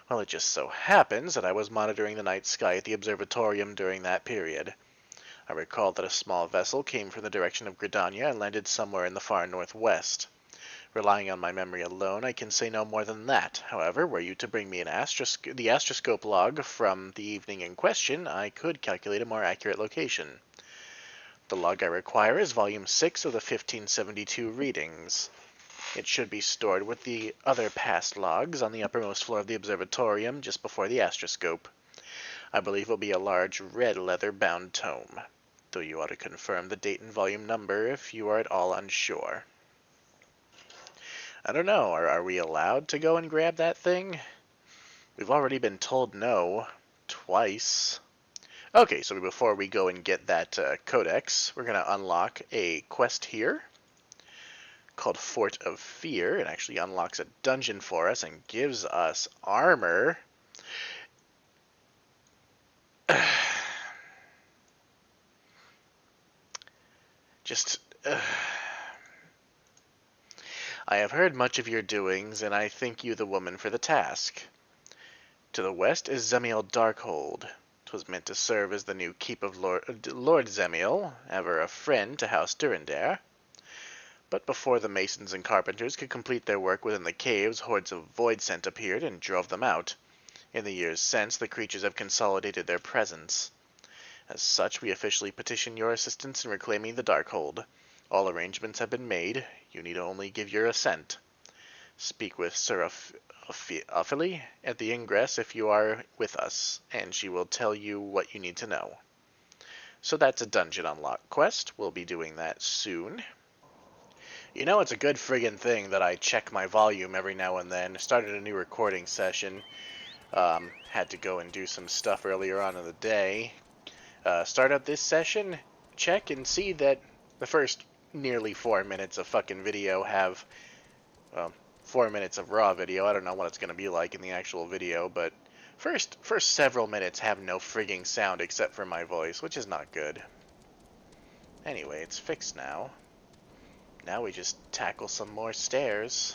Well, it just so happens that I was monitoring the night sky at the observatorium during that period. I recall that a small vessel came from the direction of Gridania and landed somewhere in the far northwest. Relying on my memory alone, I can say no more than that. However, were you to bring me the astroscope log from the evening in question, I could calculate a more accurate location. The log I require is volume 6 of the 1572 readings. It should be stored with the other past logs on the uppermost floor of the observatorium just before the astroscope. I believe it will be a large red leather-bound tome, though you ought to confirm the date and volume number if you are at all unsure. I don't know, are we allowed to go and grab that thing? We've already been told no, twice. Okay, so before we go and get that codex, we're going to unlock a quest here called Fort of Fear. It actually unlocks a dungeon for us and gives us armor. I have heard much of your doings, and I think you the woman for the task. To the west is Zemiel Darkhold. 'Twas meant to serve as the new keep of Lord Zemiel, ever a friend to House Durandare. But before the masons and carpenters could complete their work within the caves, hordes of voidsent appeared and drove them out. In the years since, the creatures have consolidated their presence. As such, we officially petition your assistance in reclaiming the Darkhold. All arrangements have been made. You need only give your assent. Speak with Sir Ophelie at the ingress if you are with us, and she will tell you what you need to know. So that's a dungeon unlock quest. We'll be doing that soon. You know, it's a good friggin' thing that I check my volume every now and then. Started a new recording session. Had to go and do some stuff earlier on in the day. Start up this session, check and see that the first nearly 4 minutes of fucking video have, well, 4 minutes of raw video. I don't know what it's going to be like in the actual video, but first several minutes have no frigging sound except for my voice, which is not good. Anyway, it's fixed now. Now we just tackle some more stairs,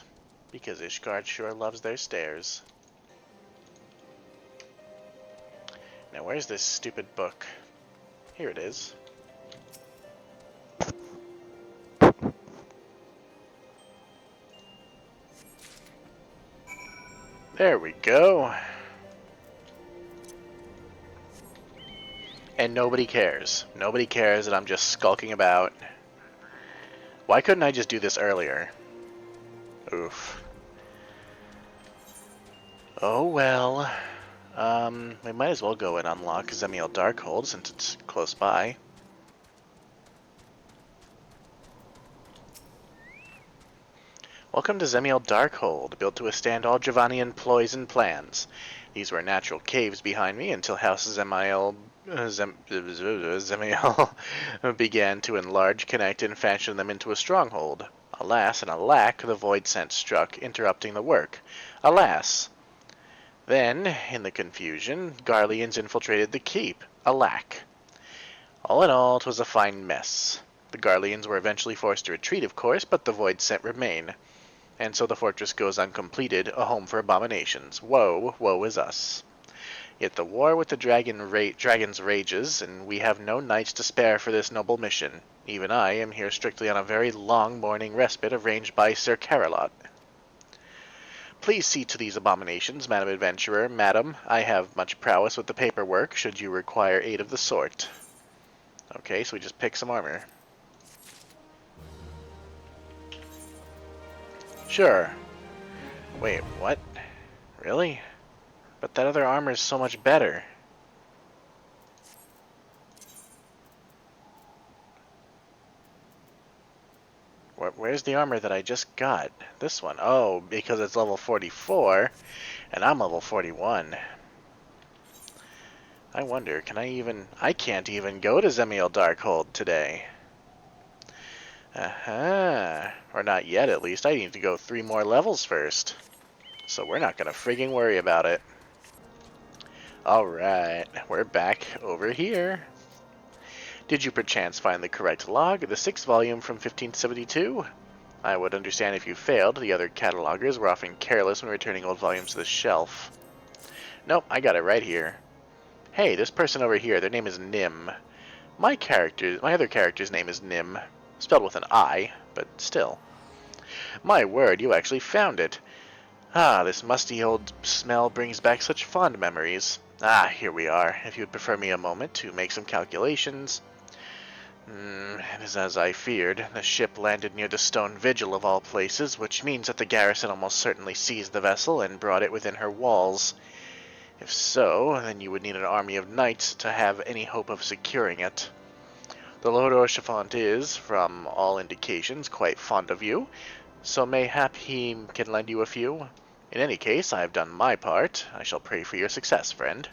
because Ishgard sure loves their stairs. Now where's this stupid book? Here it is. There we go. And nobody cares. Nobody cares that I'm just skulking about. Why couldn't I just do this earlier? Oof. Oh well. We might as well go and unlock Zemiel Darkhold since it's close by. Welcome to Zemiel Darkhold, built to withstand all Javanian ploys and plans. These were natural caves behind me until House Zemiel began to enlarge, connect, and fashion them into a stronghold. Alas and alack, the void scent struck, interrupting the work. Alas! Then, in the confusion, Garleans infiltrated the keep. Alack! All in all, 'twas a fine mess. The Garleans were eventually forced to retreat, of course, but the void scent remain. And so the fortress goes uncompleted, a home for abominations. Woe, woe is us. Yet the war with the dragons rages, and we have no nights to spare for this noble mission. Even I am here strictly on a very long morning respite arranged by Sir Carolot. Please see to these abominations, Madam Adventurer. Madam, I have much prowess with the paperwork, should you require aid of the sort. Okay, so we just pick some armor. Sure. Wait, what? Really? But that other armor is so much better. Where's the armor that I just got? This one. Oh, because it's level 44, and I'm level 41. I wonder, can I even... I can't even go to Zemiel Darkhold today. Or not yet, at least. I need to go 3 more levels first. So we're not gonna friggin' worry about it. Alright, we're back over here. Did you perchance find the correct log, the 6th volume from 1572? I would understand if you failed. The other catalogers were often careless when returning old volumes to the shelf. Nope, I got it right here. Hey, this person over here, their name is Nim. My other character's name is Nim. Spelled with an I, but still. My word, you actually found it. Ah, this musty old smell brings back such fond memories. Ah, here we are. If you'd prefer me a moment to make some calculations. It is as I feared. The ship landed near the stone vigil of all places, which means that the garrison almost certainly seized the vessel and brought it within her walls. If so, then you would need an army of knights to have any hope of securing it. The Lord Orchifant is, from all indications, quite fond of you, so mayhap he can lend you a few. In any case, I have done my part. I shall pray for your success, friend.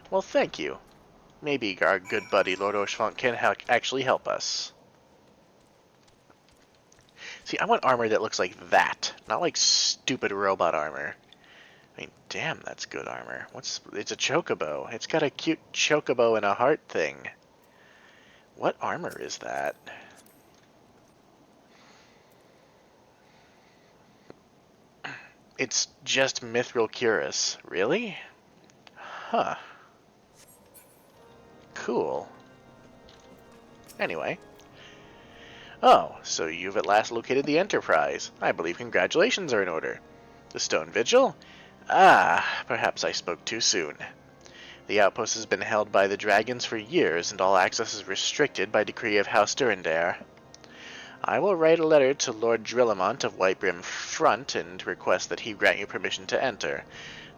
Well, thank you. Maybe our good buddy Lord Orchifant can actually help us. See, I want armor that looks like that, not like stupid robot armor. I mean, damn, that's good armor. It's a chocobo. It's got a cute chocobo and a heart thing. What armor is that? It's just Mithril Cuirass. Really? Huh. Cool. Anyway. Oh, so you've at last located the Enterprise. I believe congratulations are in order. The Stone Vigil? Ah, perhaps I spoke too soon. The outpost has been held by the dragons for years, and all access is restricted by decree of House Durandare. I will write a letter to Lord Drillamont of Whitebrim Front and request that he grant you permission to enter.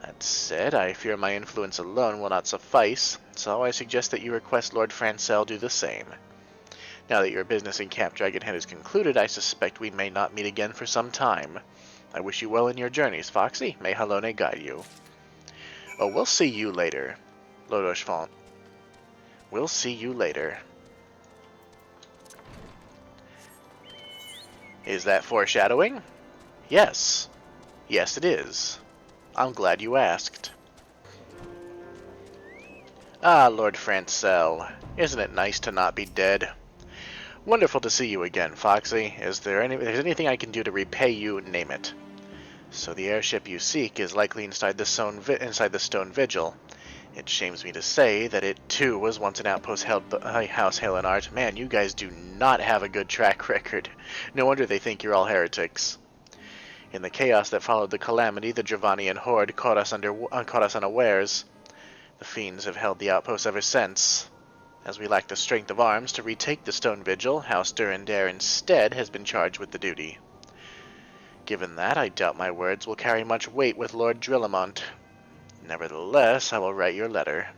That said, I fear my influence alone will not suffice, so I suggest that you request Lord Francel do the same. Now that your business in Camp Dragonhead is concluded, I suspect we may not meet again for some time. I wish you well in your journeys, Foxy. May Halone guide you. Oh, we'll see you later, Lord Orchifant. We'll see you later. Is that foreshadowing? Yes. Yes, it is. I'm glad you asked. Ah, Lord Francel. Isn't it nice to not be dead? Wonderful to see you again, Foxy. If there's anything I can do to repay you, name it. So the airship you seek is likely inside the Stone Vigil. It shames me to say that it, too, was once an outpost held by House Halenart. Man, you guys do not have a good track record. No wonder they think you're all heretics. In the chaos that followed the calamity, the Dravanian horde caught us unawares. The fiends have held the outpost ever since. As we lack the strength of arms to retake the Stone Vigil, House Durandare instead has been charged with the duty. Given that, I doubt my words will carry much weight with Lord Drillamont. Nevertheless, I will write your letter.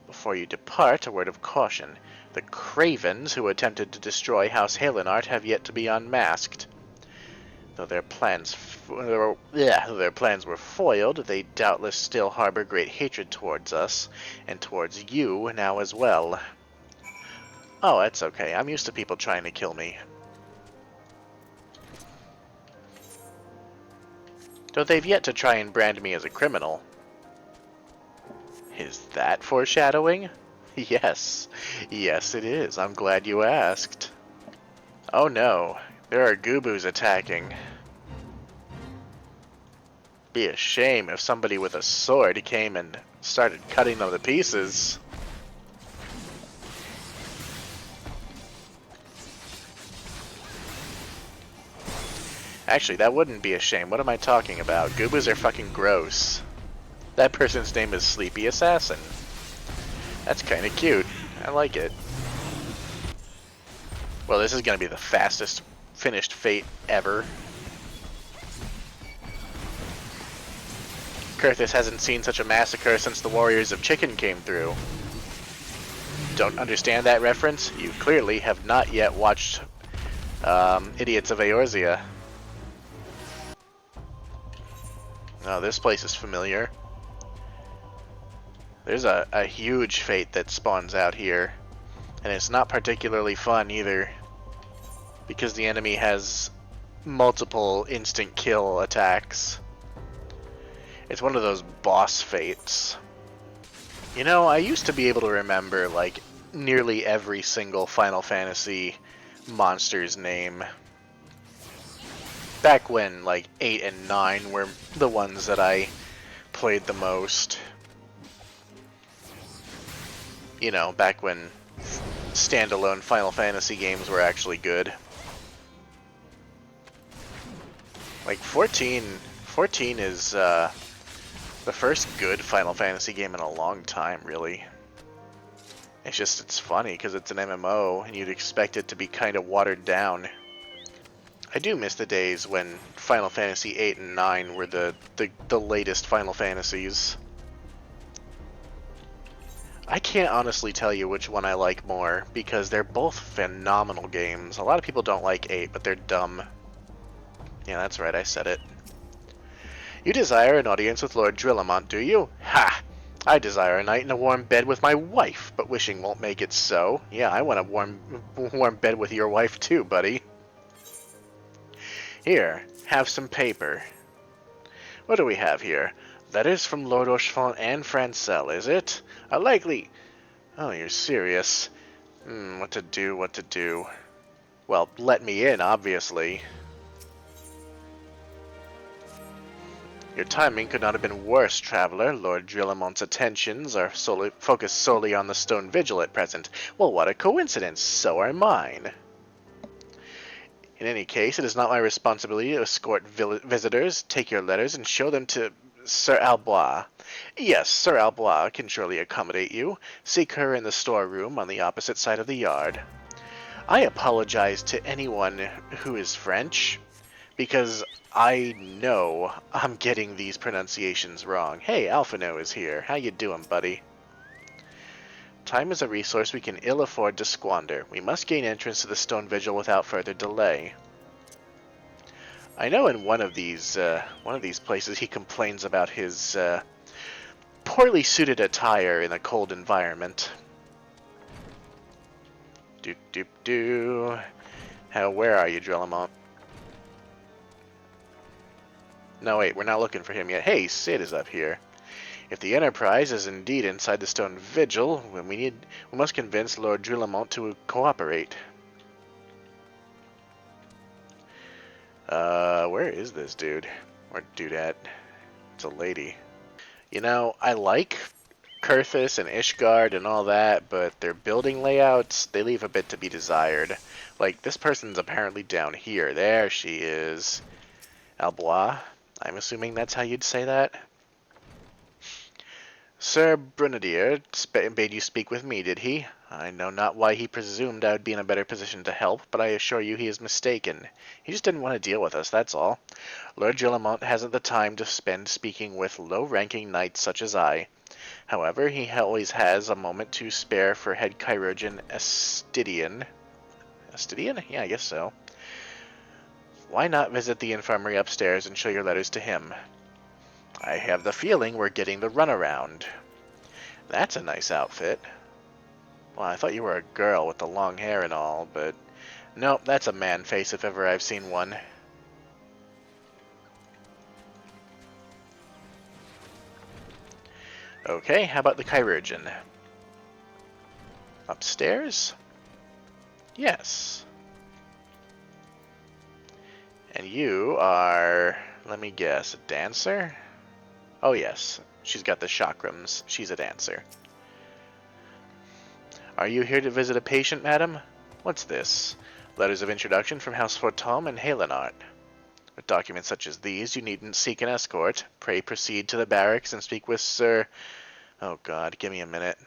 Before you depart, a word of caution. The cravens who attempted to destroy House Halenart have yet to be unmasked. Though their plans were foiled, they doubtless still harbor great hatred towards us, and towards you now as well. Oh, that's okay. I'm used to people trying to kill me. Though they've yet to try and brand me as a criminal. Is that foreshadowing? Yes. Yes, it is. I'm glad you asked. Oh no. There are Goobus attacking. Be a shame if somebody with a sword came and started cutting them to pieces. Actually, that wouldn't be a shame. What am I talking about? Goobus are fucking gross. That person's name is Sleepy Assassin. That's kinda cute. I like it. Well, this is gonna be the fastest finished fate ever. Coerthas hasn't seen such a massacre since the Warriors of Chicken came through. Don't understand that reference? You clearly have not yet watched Idiots of Eorzea. Oh, this place is familiar. There's a huge fate that spawns out here. And it's not particularly fun either. Because the enemy has multiple instant kill attacks. It's one of those boss fates. You know, I used to be able to remember, like, nearly every single Final Fantasy monster's name. Back when, like, 8 and 9 were the ones that I played the most. You know, back when standalone Final Fantasy games were actually good. Like, 14 is, the first good Final Fantasy game in a long time, really. It's funny, because it's an MMO, and you'd expect it to be kind of watered down. I do miss the days when Final Fantasy 8 and 9 were the latest Final Fantasies. I can't honestly tell you which one I like more, because they're both phenomenal games. A lot of people don't like 8, but they're dumb. Yeah, that's right, I said it. You desire an audience with Lord Drillamont, do you? Ha! I desire a night in a warm bed with my wife, but wishing won't make it so. Yeah, I want a warm bed with your wife too, buddy. Here, have some paper. What do we have here? Letters from Lord Orchefont and Francel, is it? A likely... Oh, you're serious. What to do? Well, let me in, obviously. Your timing could not have been worse, traveler. Lord Drillamont's attentions are focused solely on the Stone Vigil at present. Well, what a coincidence. So are mine. In any case, it is not my responsibility to escort visitors. Take your letters and show them to Sir Albois. Yes, Sir Albois can surely accommodate you. Seek her in the storeroom on the opposite side of the yard. I apologize to anyone who is French, because I know I'm getting these pronunciations wrong. Hey, Alphino is here. How you doing, buddy? Time is a resource we can ill afford to squander. We must gain entrance to the Stone Vigil without further delay. I know in one of these places he complains about his poorly suited attire in a cold environment. Where are you, Drillamont? No, wait, we're not looking for him yet. Hey, Sid is up here. If the Enterprise is indeed inside the Stone Vigil, we must convince Lord Drillamont to cooperate. Where is this dude? Or dudette? It's a lady. You know, I like Coerthas and Ishgard and all that, but their building layouts, they leave a bit to be desired. Like, this person's apparently down here. There she is. Albois, I'm assuming that's how you'd say that? Sir Brunadier bade you speak with me, did he? I know not why he presumed I would be in a better position to help, but I assure you he is mistaken. He just didn't want to deal with us, that's all. Lord Gillamont hasn't the time to spend speaking with low-ranking knights such as I. However, he always has a moment to spare for head chirurgeon Estidian. Estidian? Yeah, I guess so. Why not visit the infirmary upstairs and show your letters to him? I have the feeling we're getting the runaround. That's a nice outfit. Well, I thought you were a girl with the long hair and all, but... Nope, that's a man face if ever I've seen one. Okay, how about the chirurgeon? Upstairs? Yes. And you are... let me guess, a dancer? Oh yes, she's got the chakrams. She's a dancer. Are you here to visit a patient, madam? What's this? Letters of introduction from House Fortom and Halenart. With documents such as these, you needn't seek an escort. Pray proceed to the barracks and speak with Sir... Oh god, give me a minute.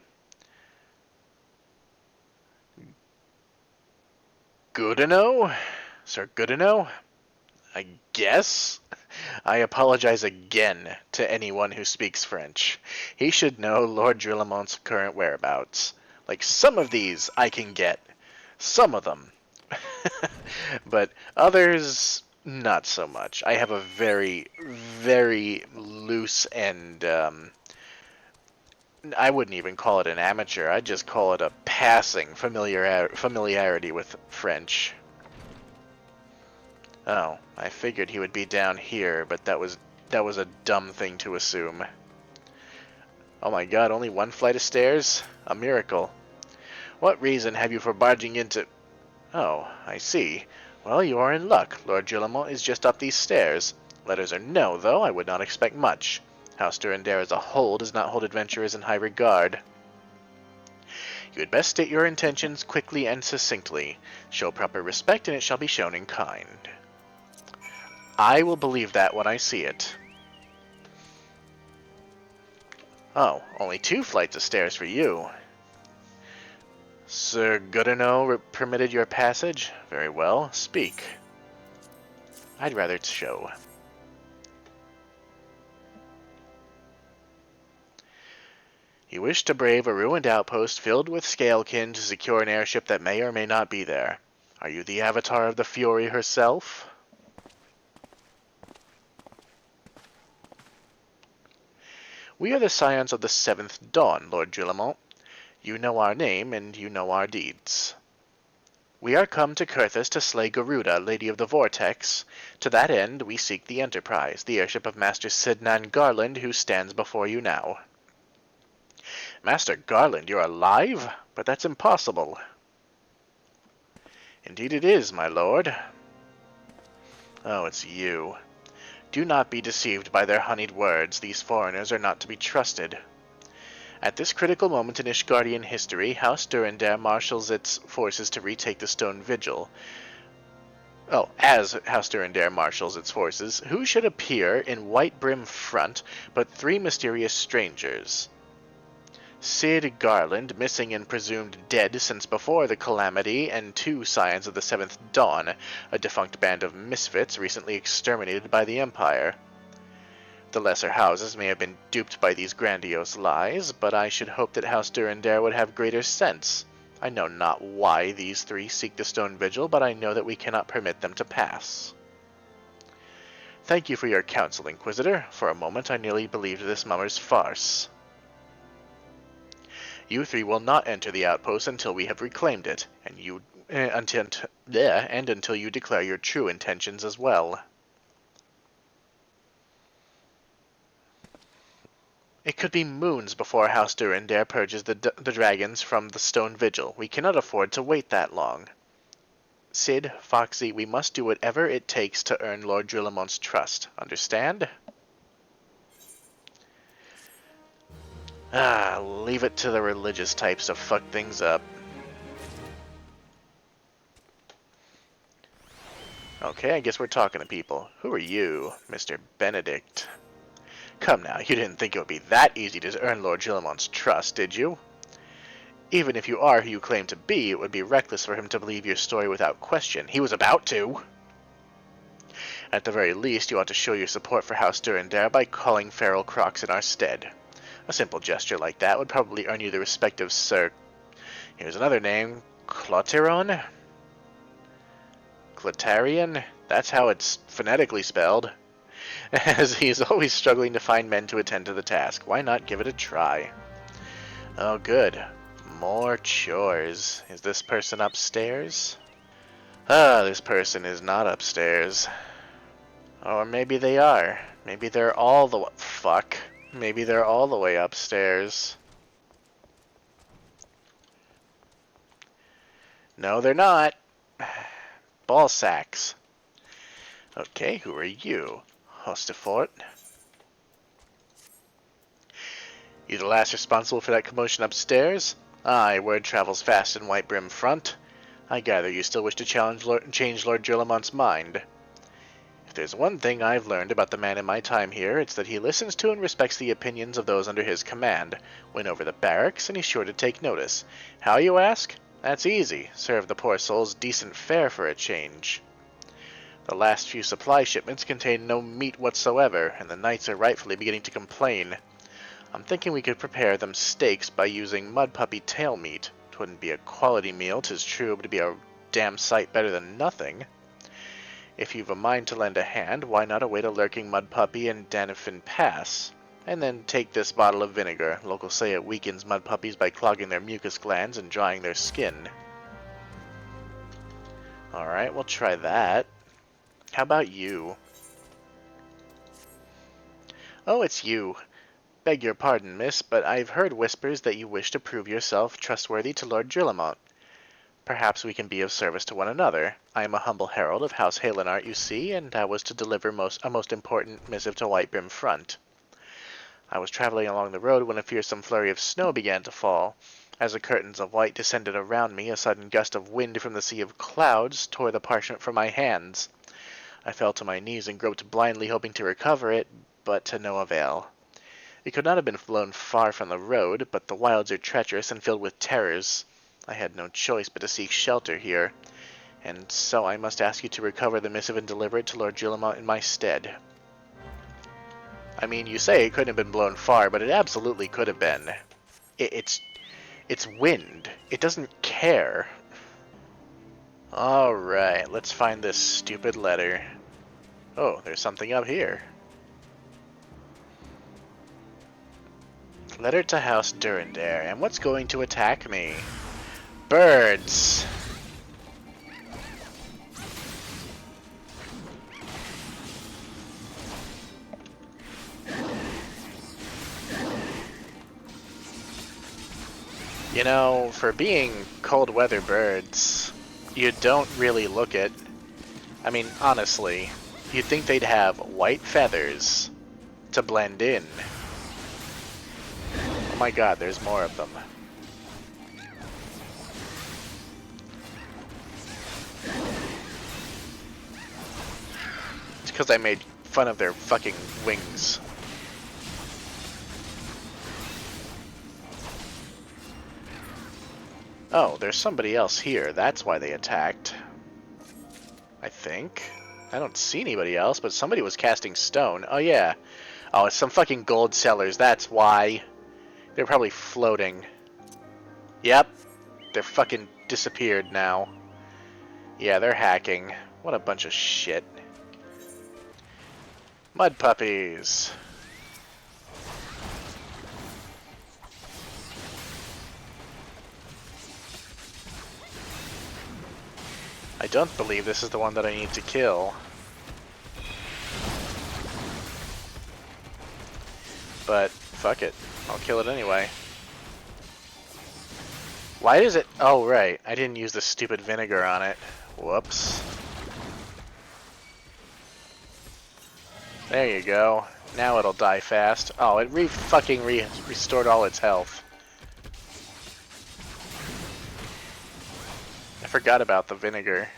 Goodenough? Sir Goodenough? I guess? I apologize again to anyone who speaks French. He should know Lord Drillamont's current whereabouts. Like, some of these I can get. Some of them. But others, not so much. I have a very, very loose and, I wouldn't even call it an amateur. I'd just call it a passing familiarity with French. Oh, I figured he would be down here, but that was a dumb thing to assume. Oh my god, only one flight of stairs? A miracle. What reason have you for barging into... Oh, I see. Well, you are in luck. Lord Gillamont is just up these stairs. Letters or no, though, I would not expect much. House Durandare as a whole does not hold adventurers in high regard. You had best state your intentions quickly and succinctly. Show proper respect, and it shall be shown in kind. I will believe that when I see it. Oh, only 2 flights of stairs for you. Sir Goodenough permitted your passage? Very well, speak. I'd rather show. You wish to brave a ruined outpost filled with scalekin to secure an airship that may or may not be there. Are you the avatar of the Fury herself? We are the scions of the 7th Dawn, Lord Gillamont. You know our name, and you know our deeds. We are come to Coerthas to slay Garuda, Lady of the Vortex. To that end, we seek the Enterprise, the airship of Master Sidnan Garland, who stands before you now. Master Garland, you're alive? But that's impossible. Indeed it is, my lord. Oh, it's you. Do not be deceived by their honeyed words. These foreigners are not to be trusted. At this critical moment in Ishgardian history, House Durandare marshals its forces to retake the Stone Vigil. Oh, as House Durandare marshals its forces, who should appear in white brim front but 3 mysterious strangers? Cid Garland, missing and presumed dead since before the Calamity, and 2 scions of the 7th Dawn, a defunct band of misfits recently exterminated by the Empire. The lesser houses may have been duped by these grandiose lies, but I should hope that House Durandare would have greater sense. I know not why these 3 seek the Stone Vigil, but I know that we cannot permit them to pass. Thank you for your counsel, Inquisitor. For a moment I nearly believed this mummer's farce. You 3 will not enter the outpost until we have reclaimed it, and until you declare your true intentions as well. It could be moons before House Durandare purges the dragons from the Stone Vigil. We cannot afford to wait that long. Cid, Foxy, we must do whatever it takes to earn Lord Drillamont's trust. Understand? Leave it to the religious types to fuck things up. Okay. Okay, I guess we're talking to people. Who are you, Mr. Benedict? Come now, you didn't think it would be that easy to earn Lord Gillemont's trust, did you? Even if you are who you claim to be, it would be reckless for him to believe your story without question. He was about to. At the very least, you ought to show your support for House Durandare by calling feral crocs in our stead. A simple gesture like that would probably earn you the respect of Sir... Here's another name. Cloteron? Clotarian? That's how it's phonetically spelled. As he's always struggling to find men to attend to the task. Why not give it a try? Oh, good. More chores. Is this person upstairs? Ah, this person is not upstairs. Or maybe they are. Maybe they're all the... Fuck. Maybe they're all the way upstairs. No, they're not. Ball sacks. Okay, who are you? Hostefort. You the last responsible for that commotion upstairs? Aye, word travels fast in White Brim Front. I gather you still wish to change Lord Gillemont's mind. If there's one thing I've learned about the man in my time here, it's that he listens to and respects the opinions of those under his command. Win over the barracks, and he's sure to take notice. How, you ask? That's easy. Serve the poor souls decent fare for a change. The last few supply shipments contain no meat whatsoever, and the knights are rightfully beginning to complain. I'm thinking we could prepare them steaks by using mud puppy tail meat. 'Twouldn't be a quality meal, 'tis true, but it'd be a damn sight better than nothing. If you've a mind to lend a hand, why not await a lurking mud puppy in Danifin Pass? And then take this bottle of vinegar. Locals say it weakens mud puppies by clogging their mucus glands and drying their skin. Alright, we'll try that. How about you? Oh, it's you. Beg your pardon, miss, but I've heard whispers that you wish to prove yourself trustworthy to Lord Gillemont. Perhaps we can be of service to one another. I am a humble herald of House Halenart, you see, and I was to deliver a most important missive to White Brim Front. I was traveling along the road when a fearsome flurry of snow began to fall. As the curtains of white descended around me, a sudden gust of wind from the sea of clouds tore the parchment from my hands. I fell to my knees and groped blindly, hoping to recover it, but to no avail. It could not have been blown far from the road, but the wilds are treacherous and filled with terrors. I had no choice but to seek shelter here, and so I must ask you to recover the missive and deliver it to Lord Gillemont in my stead. I mean, you say it couldn't have been blown far, but it absolutely could have been. It's wind. It doesn't care. Alright, let's find this stupid letter. Oh, there's something up here. Letter to House Durandare, and what's going to attack me? Birds! You know, for being cold weather birds, you don't really look it. I mean, honestly, you'd think they'd have white feathers to blend in. Oh my god, there's more of them. It's because I made fun of their fucking wings. Oh, there's somebody else here. That's why they attacked. I think. I don't see anybody else, but somebody was casting stone. Oh, yeah. Oh, it's some fucking gold sellers. That's why. They're probably floating. Yep. They're fucking disappeared now. Yeah, they're hacking. What a bunch of shit. Mud puppies. I don't believe this is the one that I need to kill. But, fuck it. I'll kill it anyway. Why is it... Oh, right. I didn't use the stupid vinegar on it. Whoops. There you go. Now it'll die fast. Oh, it restored all its health. I forgot about the vinegar.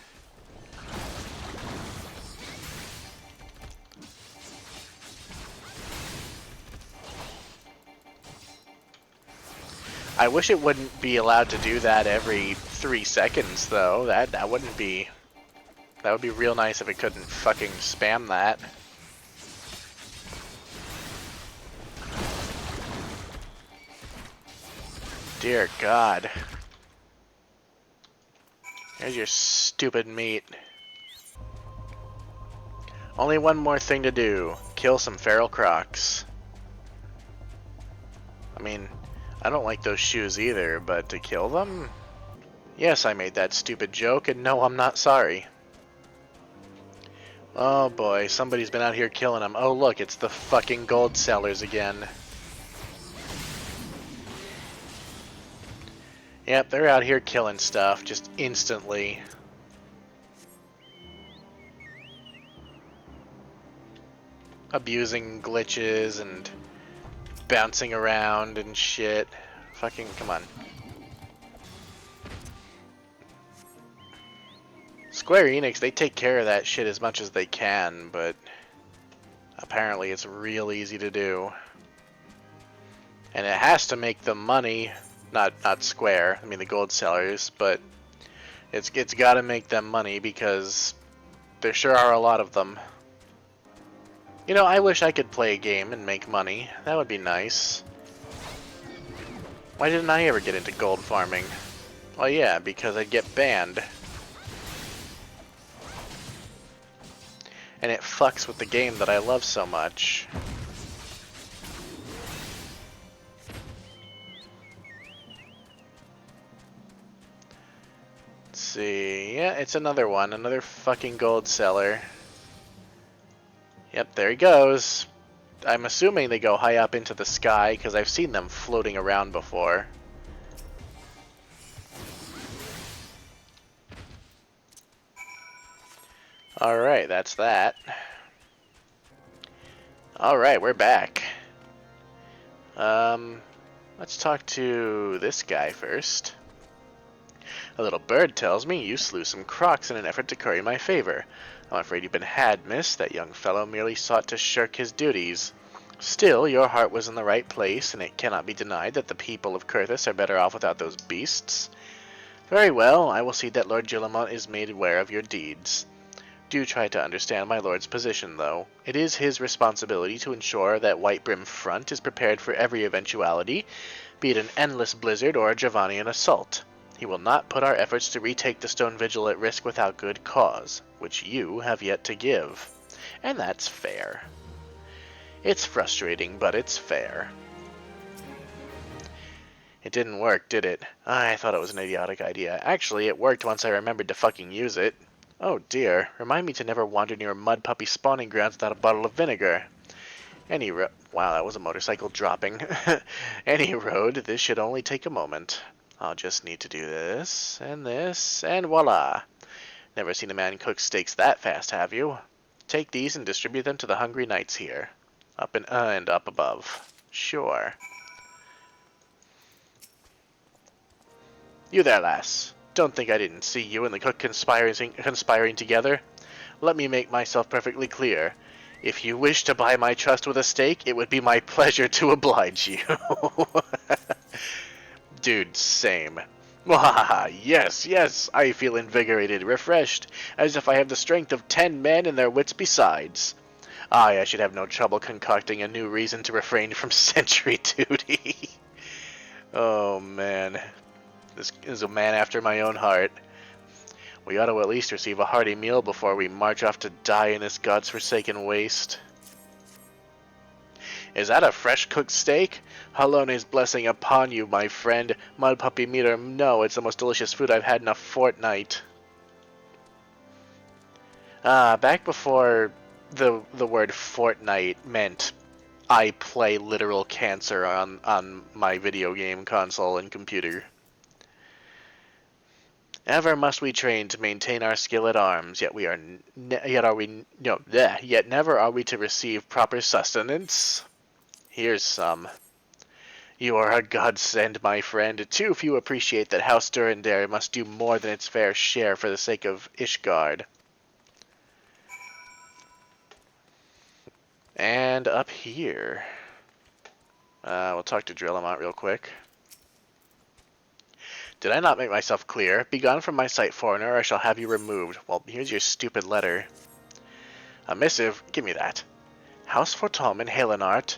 I wish it wouldn't be allowed to do that every 3 seconds, though. That wouldn't be... That would be real nice if it couldn't fucking spam that. Dear God. There's your stupid meat. Only one more thing to do. Kill some feral crocs. I mean, I don't like those shoes either, but to kill them? Yes, I made that stupid joke, and no, I'm not sorry. Oh boy, somebody's been out here killing them. Oh look, it's the fucking gold sellers again. Yep, they're out here killing stuff, just instantly. Abusing glitches and bouncing around and shit. Fucking, come on. Square Enix, they take care of that shit as much as they can, but apparently it's real easy to do. And it has to make them money, not Square, I mean the gold sellers, but it's got to make them money because there sure are a lot of them. You know, I wish I could play a game and make money. That would be nice. Why didn't I ever get into gold farming? Well, yeah, because I'd get banned. And it fucks with the game that I love so much. Let's see. Yeah, it's another one. Another fucking gold seller. Yep, there he goes. I'm assuming they go high up into the sky because I've seen them floating around before. Alright, that's that. Alright, we're back. Let's talk to this guy first. A little bird tells me you slew some crocs in an effort to curry my favor. I'm afraid you've been had, miss. That young fellow merely sought to shirk his duties. Still, your heart was in the right place, and it cannot be denied that the people of Coerthas are better off without those beasts. Very well, I will see that Lord Gillamont is made aware of your deeds. Do try to understand my lord's position, though. It is his responsibility to ensure that Whitebrim Front is prepared for every eventuality, be it an endless blizzard or a Javanian assault. He will not put our efforts to retake the Stone Vigil at risk without good cause, which you have yet to give. And that's fair. It's frustrating, but it's fair. It didn't work, did it? I thought it was an idiotic idea. Actually, it worked once I remembered to fucking use it. Oh dear, remind me to never wander near mud puppy spawning grounds without a bottle of vinegar. Wow, that was a motorcycle dropping. Any road, this should only take a moment. I'll just need to do this, and voila. Never seen a man cook steaks that fast, have you? Take these and distribute them to the hungry knights here. Up and up above. Sure. You there, lass. Don't think I didn't see you and the cook conspiring together. Let me make myself perfectly clear. If you wish to buy my trust with a steak, it would be my pleasure to oblige you. Dude, same. Yes, yes, I feel invigorated, refreshed, as if I have the strength of 10 men and their wits besides. I should have no trouble concocting a new reason to refrain from sentry duty. Oh, man. This is a man after my own heart. We ought to at least receive a hearty meal before we march off to die in this god's-forsaken waste. Is that a fresh-cooked steak? Halone's blessing upon you, my friend. Mud puppy meat or no, it's the most delicious food I've had in a fortnight. Back before the word fortnight meant I play literal cancer on my video game console and computer. Ever must we train to maintain our skill at arms, yet never are we to receive proper sustenance. Here's some. You are a godsend, my friend. Too few appreciate that House Durandare must do more than its fair share for the sake of Ishgard. And up here. We'll talk to Drillamont real quick. Did I not make myself clear? Begone from my sight, foreigner, or I shall have you removed. Well, here's your stupid letter. A missive? Give me that. House Fortalman, Helenart,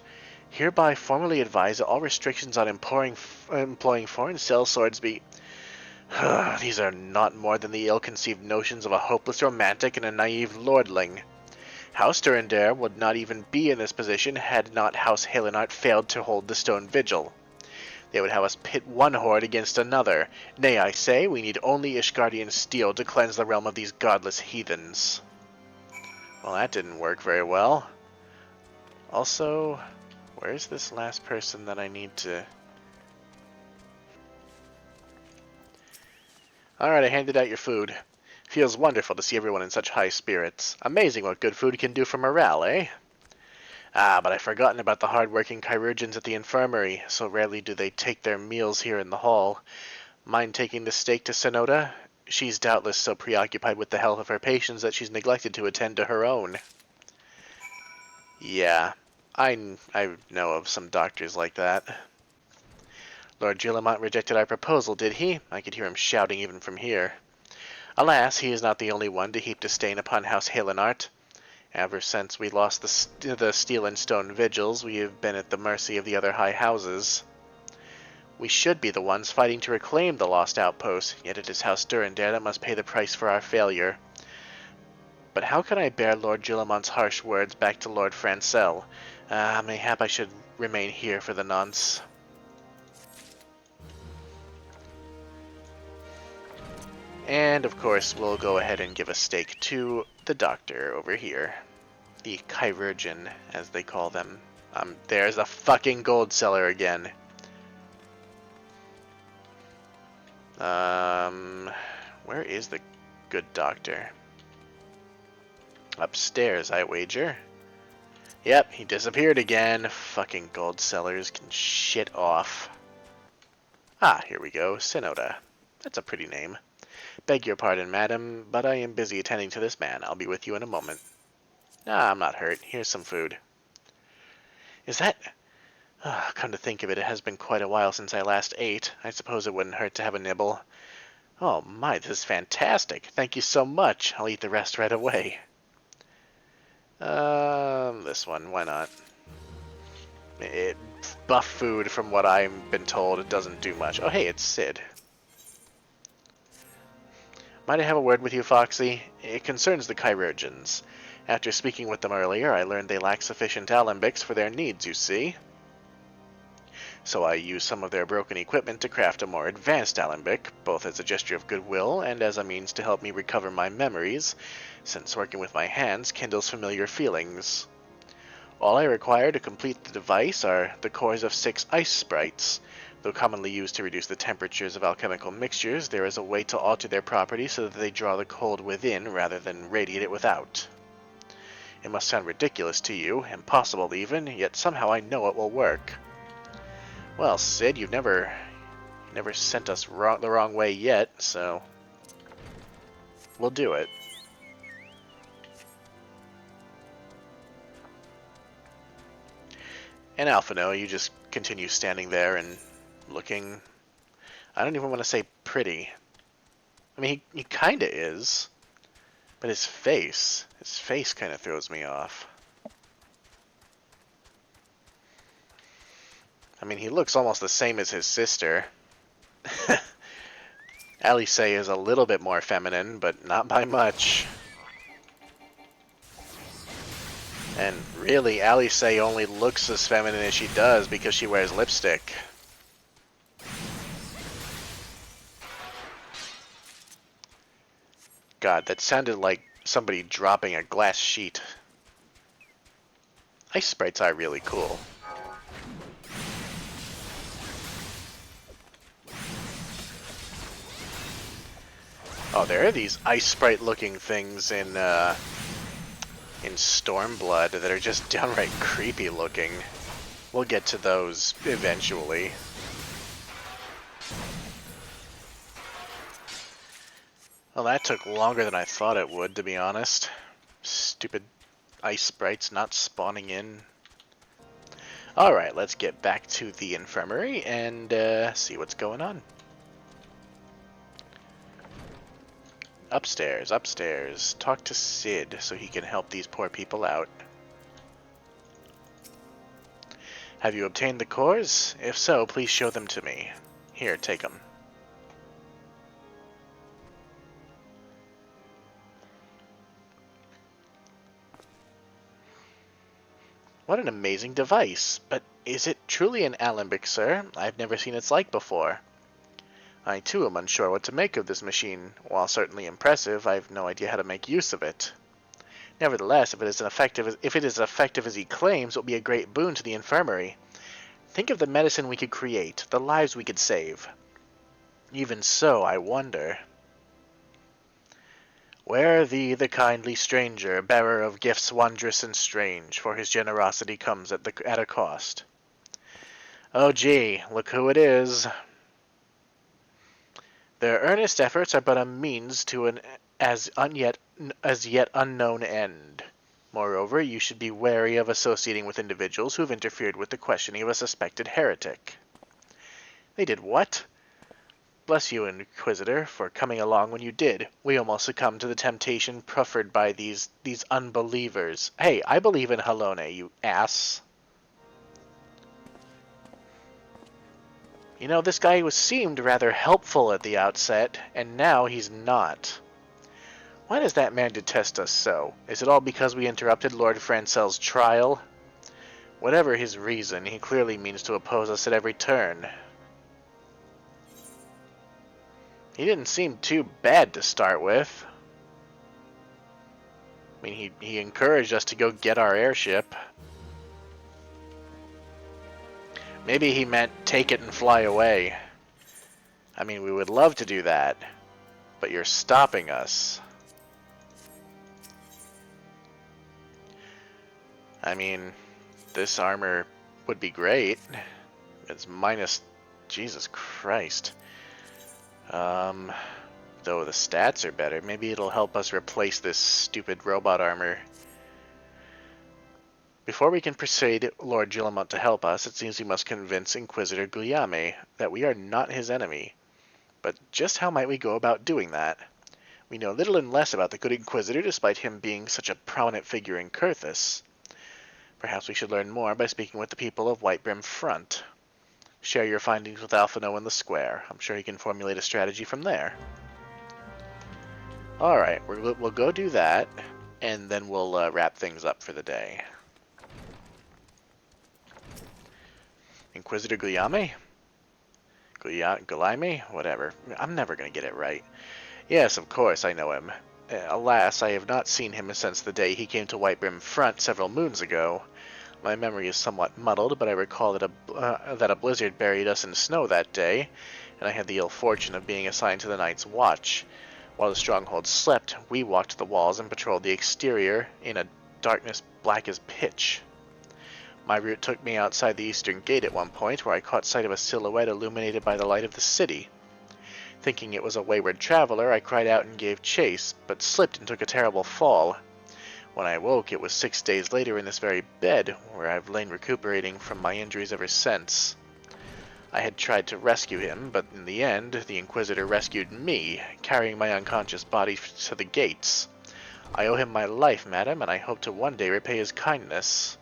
hereby formally advise that all restrictions on employing foreign sellswords be... These are not more than the ill-conceived notions of a hopeless romantic and a naive lordling. House Durandare would not even be in this position had not House Helenart failed to hold the stone vigil. They would have us pit one horde against another. Nay, I say, we need only Ishgardian steel to cleanse the realm of these godless heathens. Well, that didn't work very well. Also, where's this last person that I need to... Alright, I handed out your food. Feels wonderful to see everyone in such high spirits. Amazing what good food can do for morale, eh? Ah, but I've forgotten about the hard-working chirurgeons at the infirmary. So rarely do they take their meals here in the hall. Mind taking the steak to Sonoda? She's doubtless so preoccupied with the health of her patients that she's neglected to attend to her own. Yeah, I know of some doctors like that. Lord Gillamont rejected our proposal, did he? I could hear him shouting even from here. Alas, he is not the only one to heap disdain upon House Helenart. Ever since we lost the steel and stone vigils, we have been at the mercy of the other high houses. We should be the ones fighting to reclaim the lost outpost, yet it is House Durandare that must pay the price for our failure. But how can I bear Lord Gillamont's harsh words back to Lord Francel? Mayhap I should remain here for the nonce. And, of course, we'll go ahead and give a stake to the doctor over here. The chirurgeon, as they call them. There's a fucking gold seller again. Where is the good doctor? Upstairs, I wager. Yep, he disappeared again. Fucking gold sellers can shit off. Ah, here we go. Sonoda. That's a pretty name. Beg your pardon, madam, but I am busy attending to this man. I'll be with you in a moment. Ah, I'm not hurt. Here's some food. Is that... come to think of it, it has been quite a while since I last ate. I suppose it wouldn't hurt to have a nibble. Oh my, this is fantastic. Thank you so much. I'll eat the rest right away. This one, why not? Buff food, from what I've been told, it doesn't do much. Oh hey, it's Sid. Might I have a word with you, Foxy? It concerns the chirurgeons. After speaking with them earlier, I learned they lack sufficient alembics for their needs, you see. So I used some of their broken equipment to craft a more advanced alembic, both as a gesture of goodwill and as a means to help me recover my memories, since working with my hands kindles familiar feelings. All I require to complete the device are the cores of 6 ice sprites. Though commonly used to reduce the temperatures of alchemical mixtures, there is a way to alter their properties so that they draw the cold within rather than radiate it without. It must sound ridiculous to you, impossible even, yet somehow I know it will work. Well, Sid, you've never sent us the wrong way yet, so we'll do it. And Alphino, you just continue standing there and looking, I don't even want to say pretty. I mean, he kinda is. But his face kinda throws me off. I mean, he looks almost the same as his sister. Alice is a little bit more feminine, but not by much. And really, Alice only looks as feminine as she does because she wears lipstick. God, that sounded like somebody dropping a glass sheet. Ice sprites are really cool. Oh, there are these ice sprite looking things in Stormblood that are just downright creepy looking. We'll get to those eventually. Well, that took longer than I thought it would, to be honest. Stupid ice sprites not spawning in. Alright, let's get back to the infirmary and see what's going on. Upstairs, upstairs. Talk to Sid so he can help these poor people out. Have you obtained the cores? If so, please show them to me. Here, take them. What an amazing device. But is it truly an alembic, sir? I've never seen its like before. I too am unsure what to make of this machine. While certainly impressive, I have no idea how to make use of it. Nevertheless, if it is as effective as he claims, it will be a great boon to the infirmary. Think of the medicine we could create, the lives we could save. Even so, I wonder. Ware thee the kindly stranger, bearer of gifts wondrous and strange, for his generosity comes at a cost. Oh gee, look who it is. Their earnest efforts are but a means to an as yet unknown end. Moreover, you should be wary of associating with individuals who have interfered with the questioning of a suspected heretic. They did what? Bless you, Inquisitor, for coming along when you did. We almost succumbed to the temptation proffered by these unbelievers. Hey, I believe in Halone, you ass. You know, this guy seemed rather helpful at the outset, and now he's not. Why does that man detest us so? Is it all because we interrupted Lord Francel's trial? Whatever his reason, he clearly means to oppose us at every turn. He didn't seem too bad to start with. I mean, he encouraged us to go get our airship. Maybe he meant take it and fly away. I mean, we would love to do that, but you're stopping us. I mean, this armor would be great. It's minus... Jesus Christ. Though the stats are better, maybe it'll help us replace this stupid robot armor. Before we can persuade Lord Guillemot to help us, it seems we must convince Inquisitor Guillaume that we are not his enemy. But just how might we go about doing that? We know little and less about the good Inquisitor, despite him being such a prominent figure in Coerthas. Perhaps we should learn more by speaking with the people of Whitebrim Front. Share your findings with Alphino in the square. I'm sure he can formulate a strategy from there. Alright, we'll go do that, and then we'll wrap things up for the day. Inquisitor Guillaume? Guillaume? Whatever. I'm never going to get it right. Yes, of course, I know him. Alas, I have not seen him since the day he came to Whitebrim Front several moons ago. My memory is somewhat muddled, but I recall that a blizzard buried us in snow that day, and I had the ill fortune of being assigned to the night's watch. While the stronghold slept, we walked the walls and patrolled the exterior in a darkness black as pitch. My route took me outside the eastern gate at one point, where I caught sight of a silhouette illuminated by the light of the city. Thinking it was a wayward traveler, I cried out and gave chase, but slipped and took a terrible fall. When I woke, it was 6 days later in this very bed, where I've lain recuperating from my injuries ever since. I had tried to rescue him, but in the end, the Inquisitor rescued me, carrying my unconscious body to the gates. I owe him my life, madam, and I hope to one day repay his kindness.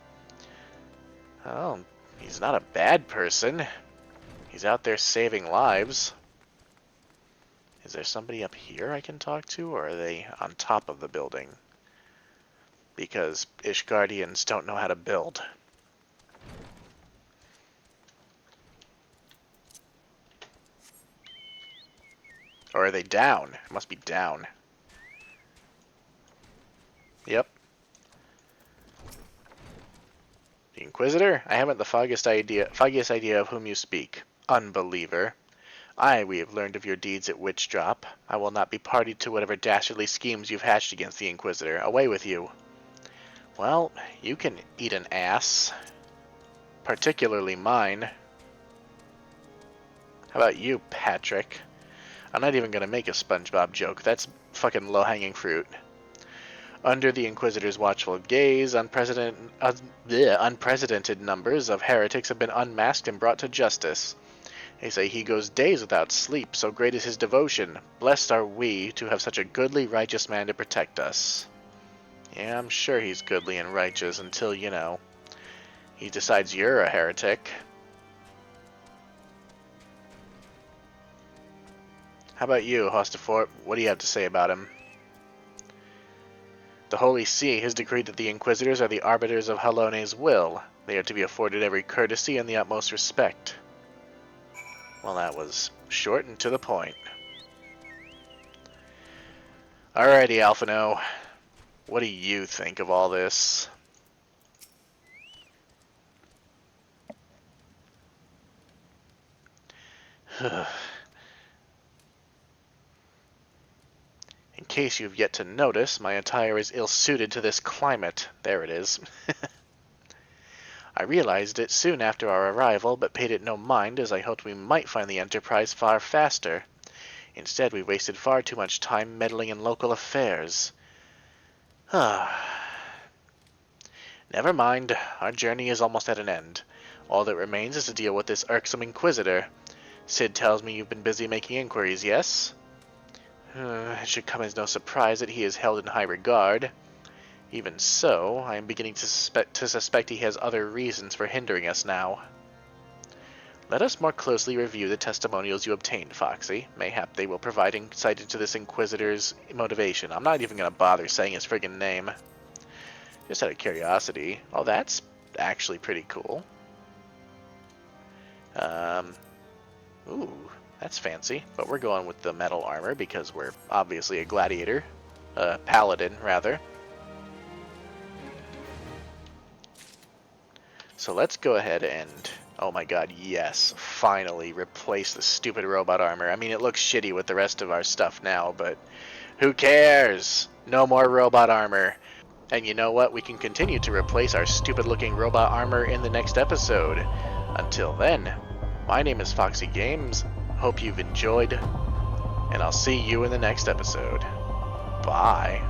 Oh, he's not a bad person. He's out there saving lives. Is there somebody up here I can talk to, or are they on top of the building? Because Ishgardians don't know how to build. Or are they down? It must be down. Yep. The Inquisitor? I haven't the foggiest idea of whom you speak. Unbeliever. Aye, we have learned of your deeds at Witchdrop. I will not be party to whatever dastardly schemes you've hatched against the Inquisitor. Away with you. Well, you can eat an ass. Particularly mine. How about you, Patrick? I'm not even gonna make a SpongeBob joke. That's fucking low-hanging fruit. Under the Inquisitor's watchful gaze, unprecedented numbers of heretics have been unmasked and brought to justice. They say he goes days without sleep, so great is his devotion. Blessed are we to have such a goodly, righteous man to protect us. Yeah, I'm sure he's goodly and righteous until, you know, he decides you're a heretic. How about you, Hostafort? What do you have to say about him? The Holy See has decreed that the Inquisitors are the arbiters of Halone's will. They are to be afforded every courtesy and the utmost respect. Well, that was short and to the point. Alrighty, Alphino. What do you think of all this? In case you've yet to notice, my attire is ill-suited to this climate. There it is. I realized it soon after our arrival, but paid it no mind, as I hoped we might find the Enterprise far faster. Instead, we wasted far too much time meddling in local affairs. Never mind, our journey is almost at an end. All that remains is to deal with this irksome Inquisitor. Sid tells me you've been busy making inquiries, yes? It should come as no surprise that he is held in high regard. Even so, I am beginning to suspect he has other reasons for hindering us now. Let us more closely review the testimonials you obtained, Foxy. Mayhap they will provide insight into this Inquisitor's motivation. I'm not even going to bother saying his friggin' name. Just out of curiosity. Oh, that's actually pretty cool. Ooh, that's fancy. But we're going with the metal armor because we're obviously a gladiator. Paladin, rather. So let's go ahead and, oh my god, yes, finally replace the stupid robot armor. I mean, it looks shitty with the rest of our stuff now, but who cares? No more robot armor. And you know what? We can continue to replace our stupid looking robot armor in the next episode. Until then, my name is Foxy Games. Hope you've enjoyed, and I'll see you in the next episode. Bye.